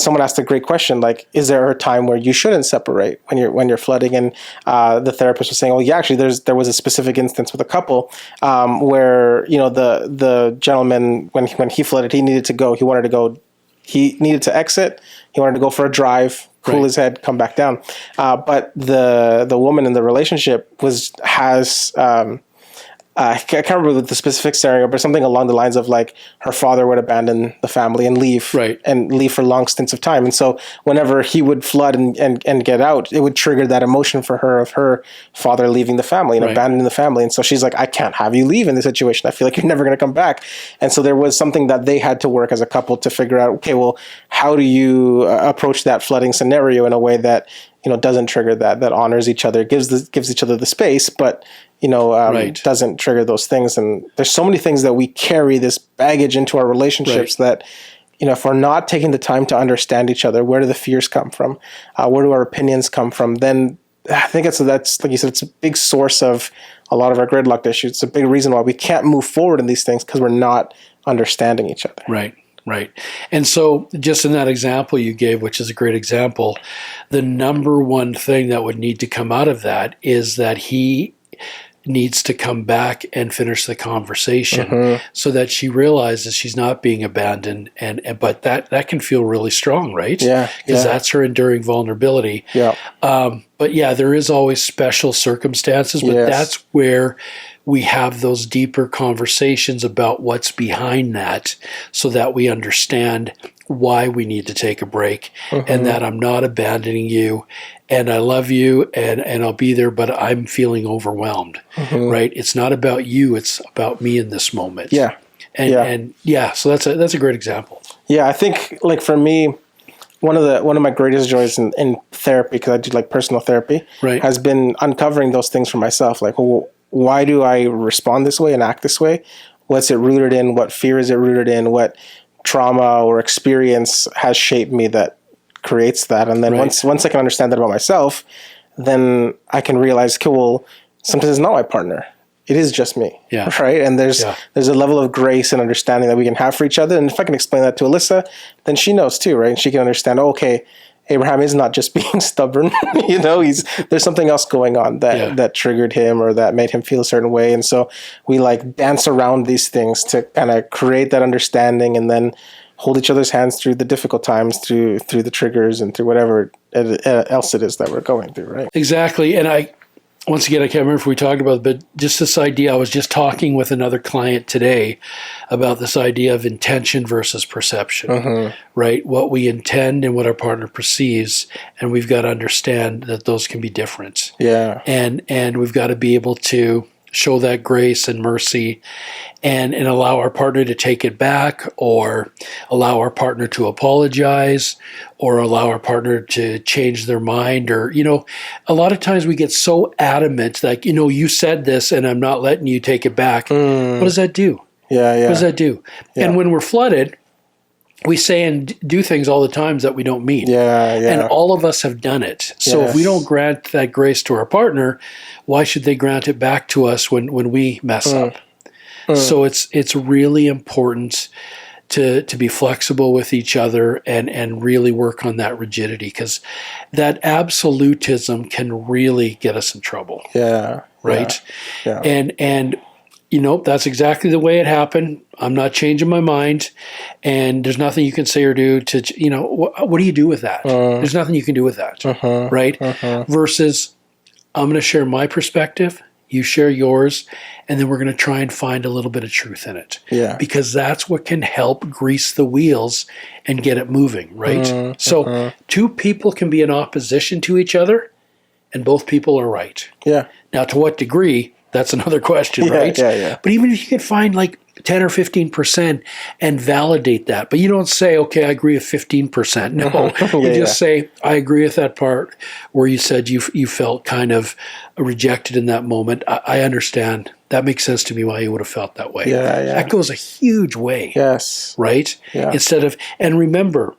[SPEAKER 1] someone asked a great question, like, is there a time where you shouldn't separate when you're flooding? And the therapist was saying, well, yeah, actually there was a specific instance with a couple where the gentleman, when he flooded, he needed to go. He needed to exit. He wanted to go for a drive, cool his head, come back down. But the woman in the relationship has I can't remember the specific scenario, but something along the lines of like her father would abandon the family and leave, for long stints of time. And so whenever he would flood and get out, it would trigger that emotion for her of her father leaving the family and abandoning the family. And so she's like, I can't have you leave in this situation. I feel like you're never going to come back. And so there was something that they had to work as a couple to figure out, okay, well, how do you approach that flooding scenario in a way that, doesn't trigger that honors each other, gives each other the space, but doesn't trigger those things. And there's so many things that we carry this baggage into our relationships that, if we're not taking the time to understand each other, where do the fears come from? Where do our opinions come from? Then I think that's like you said, it's a big source of a lot of our gridlocked issues. It's a big reason why we can't move forward in these things, because we're not understanding each other.
[SPEAKER 2] Right. And so just in that example you gave, which is a great example, the number one thing that would need to come out of that is that he needs to come back and finish the conversation so that she realizes she's not being abandoned. But that can feel really strong, right?
[SPEAKER 1] Yeah.
[SPEAKER 2] Because that's her enduring vulnerability.
[SPEAKER 1] Yeah.
[SPEAKER 2] But yeah, there is always special circumstances, but that's where we have those deeper conversations about what's behind that, so that we understand why we need to take a break, and that I'm not abandoning you, and I love you, and I'll be there, but I'm feeling overwhelmed, right? It's not about you, it's about me in this moment.
[SPEAKER 1] Yeah.
[SPEAKER 2] So that's a great example.
[SPEAKER 1] Yeah, I think like for me, one of my greatest joys in therapy, because I do like personal therapy, has been uncovering those things for myself. Like, well, why do I respond this way and act this way? What's it rooted in? What fear is it rooted in? What trauma or experience has shaped me that creates that? And then once I can understand that about myself, then I can realize, okay, well, sometimes it's not my partner. It is just me.
[SPEAKER 2] Yeah.
[SPEAKER 1] Right. And there's a level of grace and understanding that we can have for each other. And if I can explain that to Alyssa, then she knows too, right? And she can understand, okay, Abraham is not just being stubborn, there's something else going on that triggered him or that made him feel a certain way. And so we like dance around these things to kind of create that understanding, and then hold each other's hands through the difficult times, through the triggers and through whatever else it is that we're going through. Right.
[SPEAKER 2] Exactly. And once again, I can't remember if we talked about it, but just this idea, I was just talking with another client today about this idea of intention versus perception, right? What we intend and what our partner perceives, and we've got to understand that those can be different.
[SPEAKER 1] Yeah.
[SPEAKER 2] And we've got to be able to show that grace and mercy and allow our partner to take it back, or allow our partner to apologize, or allow our partner to change their mind. Or, a lot of times we get so adamant that, you said this and I'm not letting you take it back. What does that do?
[SPEAKER 1] Yeah.
[SPEAKER 2] What does that do? Yeah. And when we're flooded, we say and do things all the times that we don't mean.
[SPEAKER 1] Yeah.
[SPEAKER 2] And all of us have done it. So if we don't grant that grace to our partner, why should they grant it back to us when we mess up? So it's really important to be flexible with each other and really work on that rigidity, because that absolutism can really get us in trouble.
[SPEAKER 1] Yeah.
[SPEAKER 2] Right.
[SPEAKER 1] Yeah.
[SPEAKER 2] And that's exactly the way it happened. I'm not changing my mind, and there's nothing you can say or do to, what do you do with that? There's nothing you can do with that. Right. Versus, I'm going to share my perspective, you share yours, and then we're going to try and find a little bit of truth in it.
[SPEAKER 1] Yeah.
[SPEAKER 2] Because that's what can help grease the wheels and get it moving, right? So two people can be in opposition to each other, and both people are right.
[SPEAKER 1] Yeah.
[SPEAKER 2] Now, to what degree, that's another question, right?
[SPEAKER 1] Yeah.
[SPEAKER 2] But even if you can find like 10 or 15% and validate that, but you don't say, okay, I agree with 15%. No, you just say, I agree with that part where you said you felt kind of rejected in that moment. I understand. That makes sense to me why you would have felt that way.
[SPEAKER 1] Yeah.
[SPEAKER 2] That goes a huge way.
[SPEAKER 1] Yes.
[SPEAKER 2] Right?
[SPEAKER 1] Yeah.
[SPEAKER 2] And remember,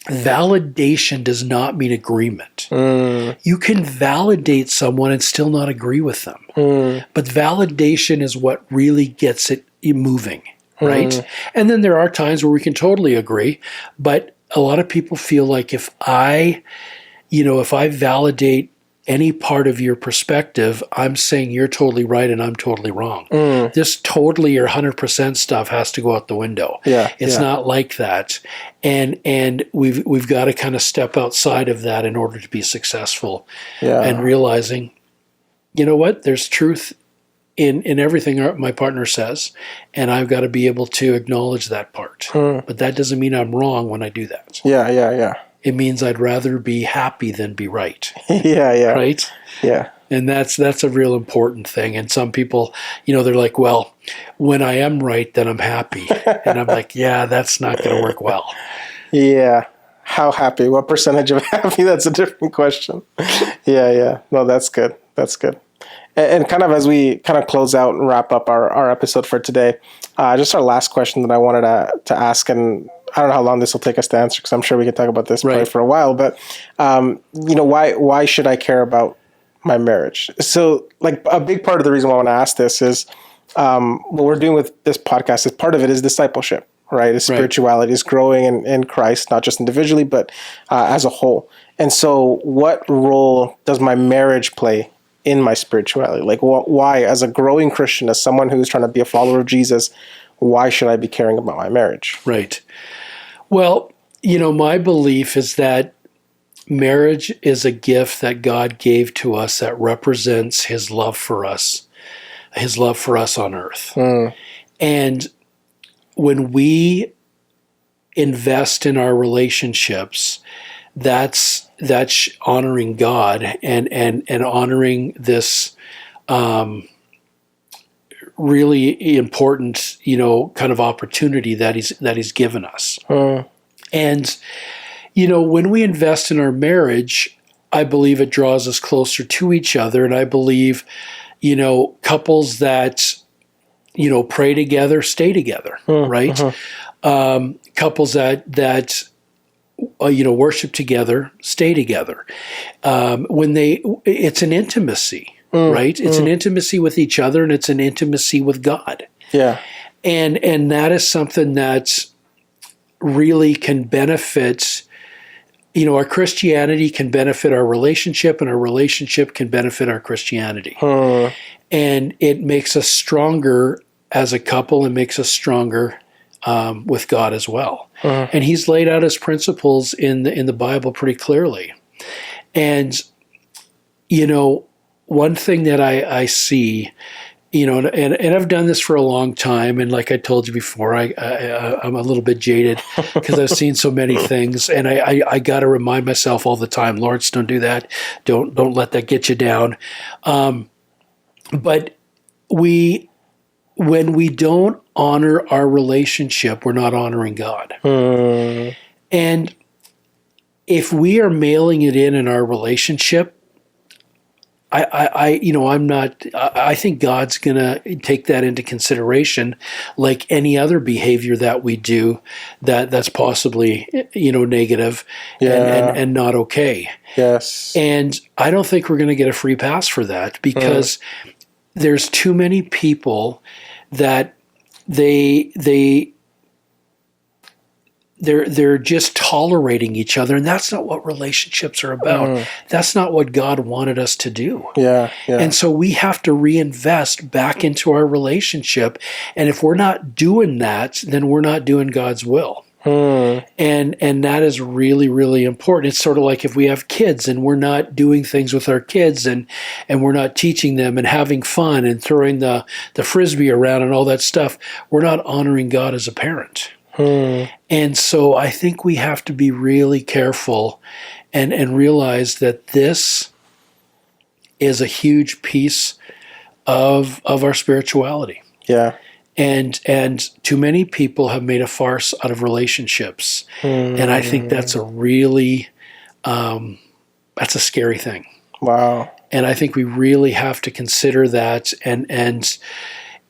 [SPEAKER 2] validation does not mean agreement. You can validate someone and still not agree with them. But validation is what really gets it moving, right? And then there are times where we can totally agree, but a lot of people feel like if I validate any part of your perspective, I'm saying you're totally right and I'm totally wrong. This totally or 100% stuff has to go out the window. It's not like that. And we've got to kind of step outside of that in order to be successful. And realizing, you know what, there's truth in everything my partner says, and I've got to be able to acknowledge that part. But that doesn't mean I'm wrong when I do that.
[SPEAKER 1] Yeah.
[SPEAKER 2] It means I'd rather be happy than be right.
[SPEAKER 1] Yeah.
[SPEAKER 2] Right?
[SPEAKER 1] Yeah.
[SPEAKER 2] And that's a real important thing. And some people, they're like, well, when I am right, then I'm happy. And I'm like, yeah, that's not going to work well.
[SPEAKER 1] Yeah. How happy? What percentage of happy? That's a different question. Yeah. No, that's good. And kind of as we kind of close out and wrap up our episode for today, just our last question that I wanted to ask, and I don't know how long this will take us to answer, because I'm sure we could talk about this probably for a while, but why should I care about my marriage? So like a big part of the reason why I want to ask this is what we're doing with this podcast is part of it is discipleship, right? It's spirituality, is growing in Christ, not just individually, but as a whole. And so what role does my marriage play in my spirituality? Like why, as a growing Christian, as someone who's trying to be a follower of Jesus, why should I be caring about my marriage?
[SPEAKER 2] Right. Well, my belief is that marriage is a gift that God gave to us that represents his love for us on earth. And when we invest in our relationships, that's honoring God and honoring this really important, kind of opportunity that he's given us. And, when we invest in our marriage, I believe it draws us closer to each other. And I believe, couples that, pray together, stay together, right? Couples that worship together, stay together. It's an intimacy. Right? It's an intimacy with each other, and it's an intimacy with God.
[SPEAKER 1] Yeah.
[SPEAKER 2] And that is something that really can benefit, our Christianity can benefit our relationship, and our relationship can benefit our Christianity. And it makes us stronger as a couple and makes us stronger with God as well. And he's laid out his principles in the Bible pretty clearly. And, one thing that I see, and I've done this for a long time, and like I told you before, I'm a little bit jaded because I've seen so many things, and I got to remind myself all the time, Lawrence, don't do that, don't let that get you down. But when we don't honor our relationship, we're not honoring God. And if we are mailing it in our relationship, I think God's going to take that into consideration, like any other behavior that we do that's possibly, negative and not okay.
[SPEAKER 1] Yes.
[SPEAKER 2] And I don't think we're going to get a free pass for that, because there's too many people that they they're just tolerating each other, and that's not what relationships are about. That's not what God wanted us to do.
[SPEAKER 1] Yeah.
[SPEAKER 2] And so we have to reinvest back into our relationship. And if we're not doing that, then we're not doing God's will. And that is really, really important. It's sort of like if we have kids and we're not doing things with our kids and we're not teaching them and having fun and throwing the frisbee around and all that stuff, we're not honoring God as a parent. And so I think we have to be really careful and realize that this is a huge piece of our spirituality.
[SPEAKER 1] Yeah.
[SPEAKER 2] And too many people have made a farce out of relationships. And I think that's a really, that's a scary thing.
[SPEAKER 1] Wow.
[SPEAKER 2] And I think we really have to consider that and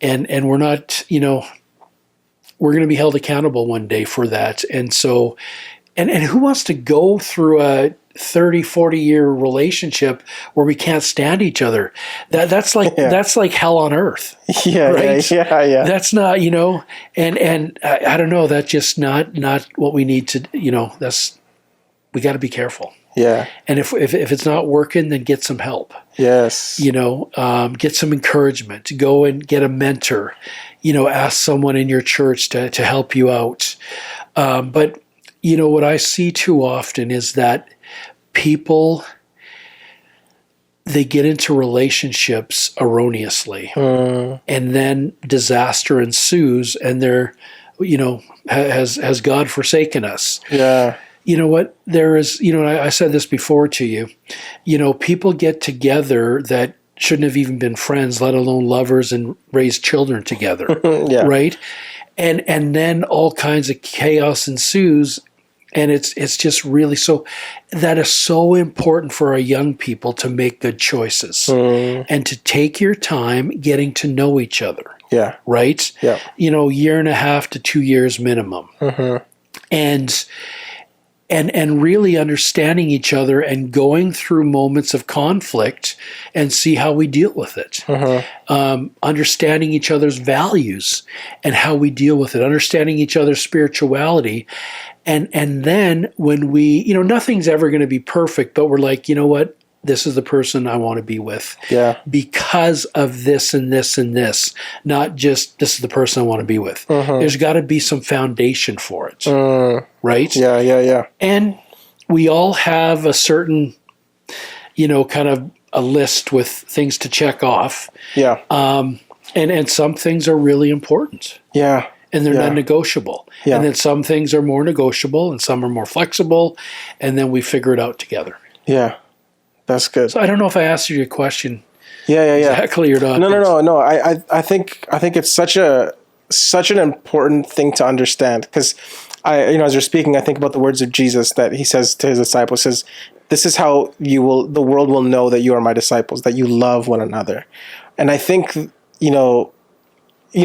[SPEAKER 2] we're not, we're going to be held accountable one day for that. And so, and who wants to go through a 30, 40-year relationship where we can't stand each other? That's like hell on earth.
[SPEAKER 1] Yeah,
[SPEAKER 2] right?
[SPEAKER 1] yeah.
[SPEAKER 2] That's not, and I don't know, that's just not what we need to, we got to be careful.
[SPEAKER 1] Yeah.
[SPEAKER 2] And if it's not working, then get some help.
[SPEAKER 1] Yes.
[SPEAKER 2] Get some encouragement. Go and get a mentor. Ask someone in your church to help you out. But what I see too often is that people, they get into relationships erroneously, and then disaster ensues, and they're, has God forsaken us?
[SPEAKER 1] Yeah.
[SPEAKER 2] You know what? There is, I said this before to you, people get together that shouldn't have even been friends, let alone lovers, and raise children together.
[SPEAKER 1] Yeah.
[SPEAKER 2] Right? And then all kinds of chaos ensues. And it's just really so, that is so important for our young people to make good choices and to take your time getting to know each other.
[SPEAKER 1] Yeah.
[SPEAKER 2] Right?
[SPEAKER 1] Yeah.
[SPEAKER 2] Year and a half to 2 years minimum. And really understanding each other and going through moments of conflict and see how we deal with it. Understanding each other's values and how we deal with it. Understanding each other's spirituality. And then when we, nothing's ever going to be perfect, but we're like, you know what? This is the person I want to be with. Yeah. Because of this and this and this. Not just this is the person I want to be with. There's got to be some foundation for it. Right?
[SPEAKER 1] Yeah.
[SPEAKER 2] And we all have a certain, kind of a list with things to check off. Yeah. And some things are really important. Yeah. And they're non-negotiable. Yeah. And then some things are more negotiable and some are more flexible. And then we figure it out together.
[SPEAKER 1] Yeah. That's good.
[SPEAKER 2] So I don't know if I asked you your question.
[SPEAKER 1] Yeah.
[SPEAKER 2] Exactly or not.
[SPEAKER 1] No. I think it's such an important thing to understand, because as you're speaking, I think about the words of Jesus that he says to his disciples, says, "This is how the world will know that you are my disciples, that you love one another." And I think,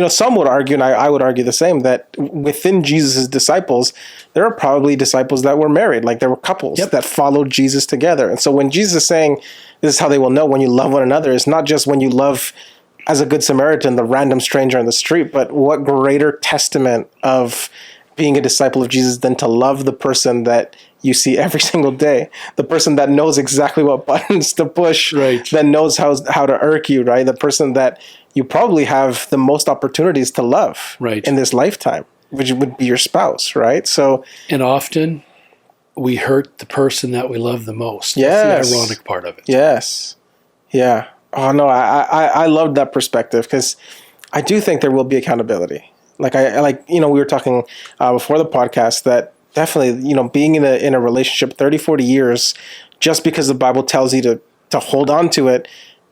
[SPEAKER 1] some would argue, and I would argue the same, that within Jesus' disciples, there are probably disciples that were married. Like there were couples that followed Jesus together. And so when Jesus is saying, this is how they will know when you love one another, it's not just when you love as a good Samaritan, the random stranger on the street, but what greater testament of being a disciple of Jesus than to love the person that you see every single day, the person that knows exactly what buttons to push, that knows how to irk you, right? The person that you probably have the most opportunities to love in this lifetime, which would be your spouse, right? So,
[SPEAKER 2] and often we hurt the person that we love the most.
[SPEAKER 1] Yes.
[SPEAKER 2] That's the ironic part of it.
[SPEAKER 1] Yes. Yeah. Oh no, I love that perspective, because I do think there will be accountability. Like we were talking before the podcast that definitely, being in a relationship 30, 40 years, just because the Bible tells you to hold on to it,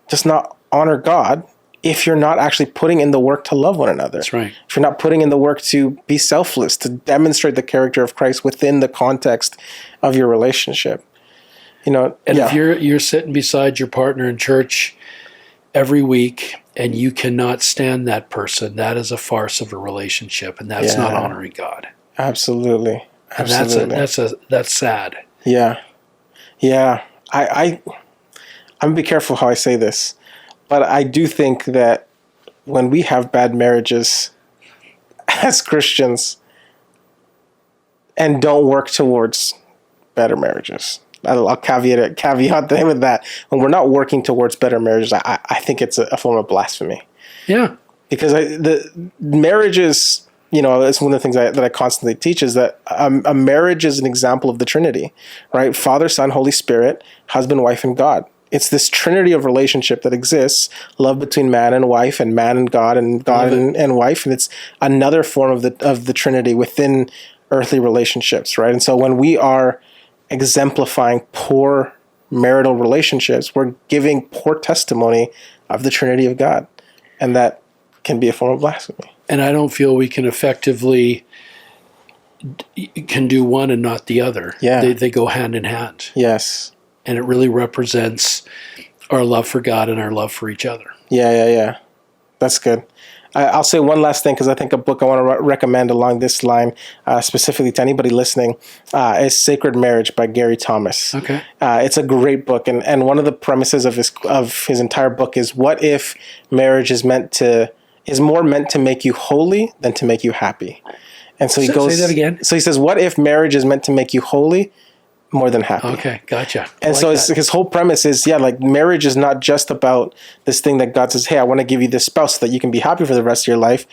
[SPEAKER 1] does not honor God if you're not actually putting in the work to love one another.
[SPEAKER 2] That's right.
[SPEAKER 1] If you're not putting in the work to be selfless, to demonstrate the character of Christ within the context of your relationship.
[SPEAKER 2] If you're sitting beside your partner in church every week and you cannot stand that person, that is a farce of a relationship, and that's not honoring God.
[SPEAKER 1] Absolutely.
[SPEAKER 2] And that's sad.
[SPEAKER 1] Yeah. I'm gonna be careful how I say this, but I do think that when we have bad marriages as Christians, and don't work towards better marriages. I'll caveat that with that. When we're not working towards better marriages, I think it's a form of blasphemy.
[SPEAKER 2] Yeah.
[SPEAKER 1] Because the marriage is, it's one of the things that I constantly teach is that a marriage is an example of the Trinity, right? Father, Son, Holy Spirit, husband, wife, and God. It's this trinity of relationship that exists, love between man and wife, and man and God and wife. And it's another form of the Trinity within earthly relationships, right? And so when we are exemplifying poor marital relationships, we're giving poor testimony of the Trinity of God. And that can be a form of blasphemy.
[SPEAKER 2] And I don't feel we can effectively do one and not the other.
[SPEAKER 1] Yeah.
[SPEAKER 2] They go hand in hand.
[SPEAKER 1] Yes.
[SPEAKER 2] And it really represents our love for God and our love for each other.
[SPEAKER 1] Yeah. That's good. I'll say one last thing, because I think a book I want to recommend along this line, specifically to anybody listening, is Sacred Marriage by Gary Thomas.
[SPEAKER 2] Okay.
[SPEAKER 1] It's a great book, and one of the premises of his entire book is, what if marriage is more meant to make you holy than to make you happy? And so he goes.
[SPEAKER 2] Say that again.
[SPEAKER 1] So he says, what if marriage is meant to make you holy more than happy?
[SPEAKER 2] Okay, gotcha.
[SPEAKER 1] And so his whole premise is, like, marriage is not just about this thing that God says, hey, I want to give you this spouse so that you can be happy for the rest of your life.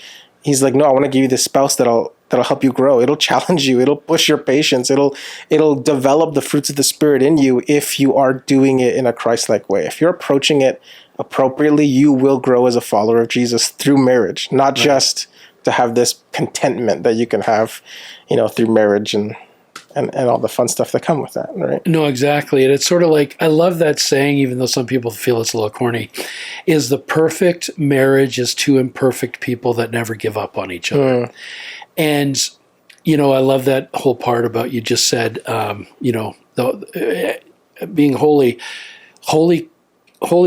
[SPEAKER 1] He's like, no, I want to give you this spouse that'll help you grow. It'll challenge you. It'll push your patience. It'll develop the fruits of the Spirit in you if you are doing it in a Christ-like way. If you're approaching it appropriately, you will grow as a follower of Jesus through marriage, not just to have this contentment that you can have, through marriage and all the fun stuff that come with that, right?
[SPEAKER 2] No, exactly. And it's sort of like, I love that saying, even though some people feel it's a little corny, is the perfect marriage is two imperfect people that never give up on each other. And, I love that whole part about you just said, being holy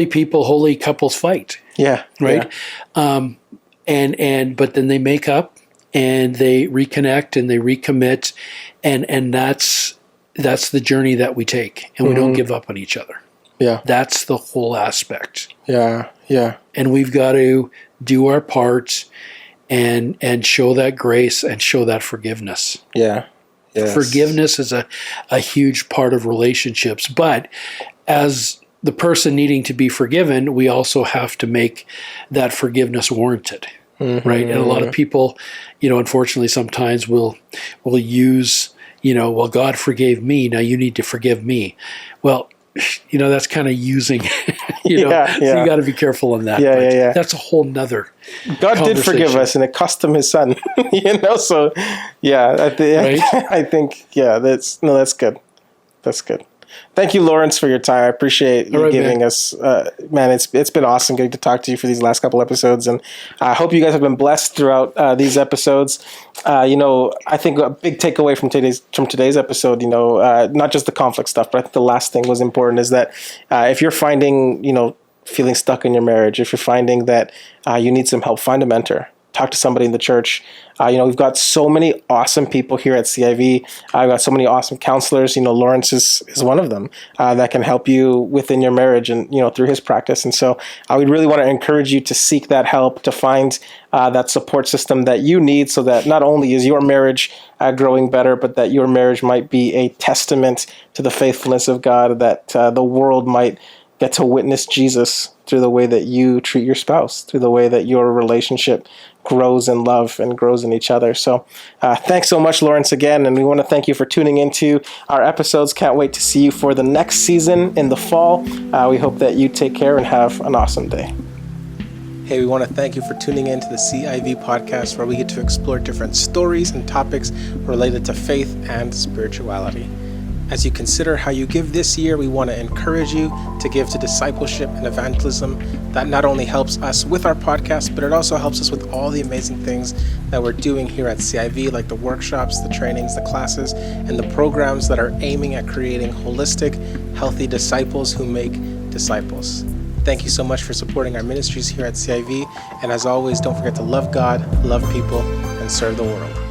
[SPEAKER 2] people, holy couples fight. Yeah. Right. Yeah. But then they make up and they reconnect and they recommit. And that's the journey that we take, and we don't give up on each other. Yeah. That's the whole aspect. Yeah. And we've got to do our part and show that grace and show that forgiveness. Yeah. Yes. Forgiveness is a huge part of relationships, but as the person needing to be forgiven, we also have to make that forgiveness warranted. Right? And a lot of people, unfortunately sometimes will use, well, God forgave me, now you need to forgive me. Well, that's kind of using, so you got to be careful on that. Yeah. That's a whole nother
[SPEAKER 1] God did forgive us, and it cost him his son, so I think, that's good. That's good. Thank you, Lawrence, for your time. I appreciate you giving us, man, it's been awesome getting to talk to you for these last couple episodes. And I hope you guys have been blessed throughout these episodes. I think a big takeaway from today's episode, not just the conflict stuff, but I think the last thing was important is that if you're finding, feeling stuck in your marriage, if you're finding that you need some help, find a mentor. Talk to somebody in the church. We've got so many awesome people here at CIV. I've got so many awesome counselors. Lawrence is one of them that can help you within your marriage and, through his practice. And so I would really want to encourage you to seek that help, to find that support system that you need so that not only is your marriage growing better, but that your marriage might be a testament to the faithfulness of God, that the world might get to witness Jesus through the way that you treat your spouse, through the way that your relationship grows in love and grows in each other. So thanks so much, Lawrence, again. And we want to thank you for tuning into our episodes. Can't wait to see you for the next season in the fall. We hope that you take care and have an awesome day. Hey, we want to thank you for tuning in to the CIV podcast, where we get to explore different stories and topics related to faith and spirituality. As you consider how you give this year, we want to encourage you to give to discipleship and evangelism. That not only helps us with our podcast, but it also helps us with all the amazing things that we're doing here at CIV, like the workshops, the trainings, the classes, and the programs that are aiming at creating holistic, healthy disciples who make disciples. Thank you so much for supporting our ministries here at CIV. And as always, don't forget to love God, love people, and serve the world.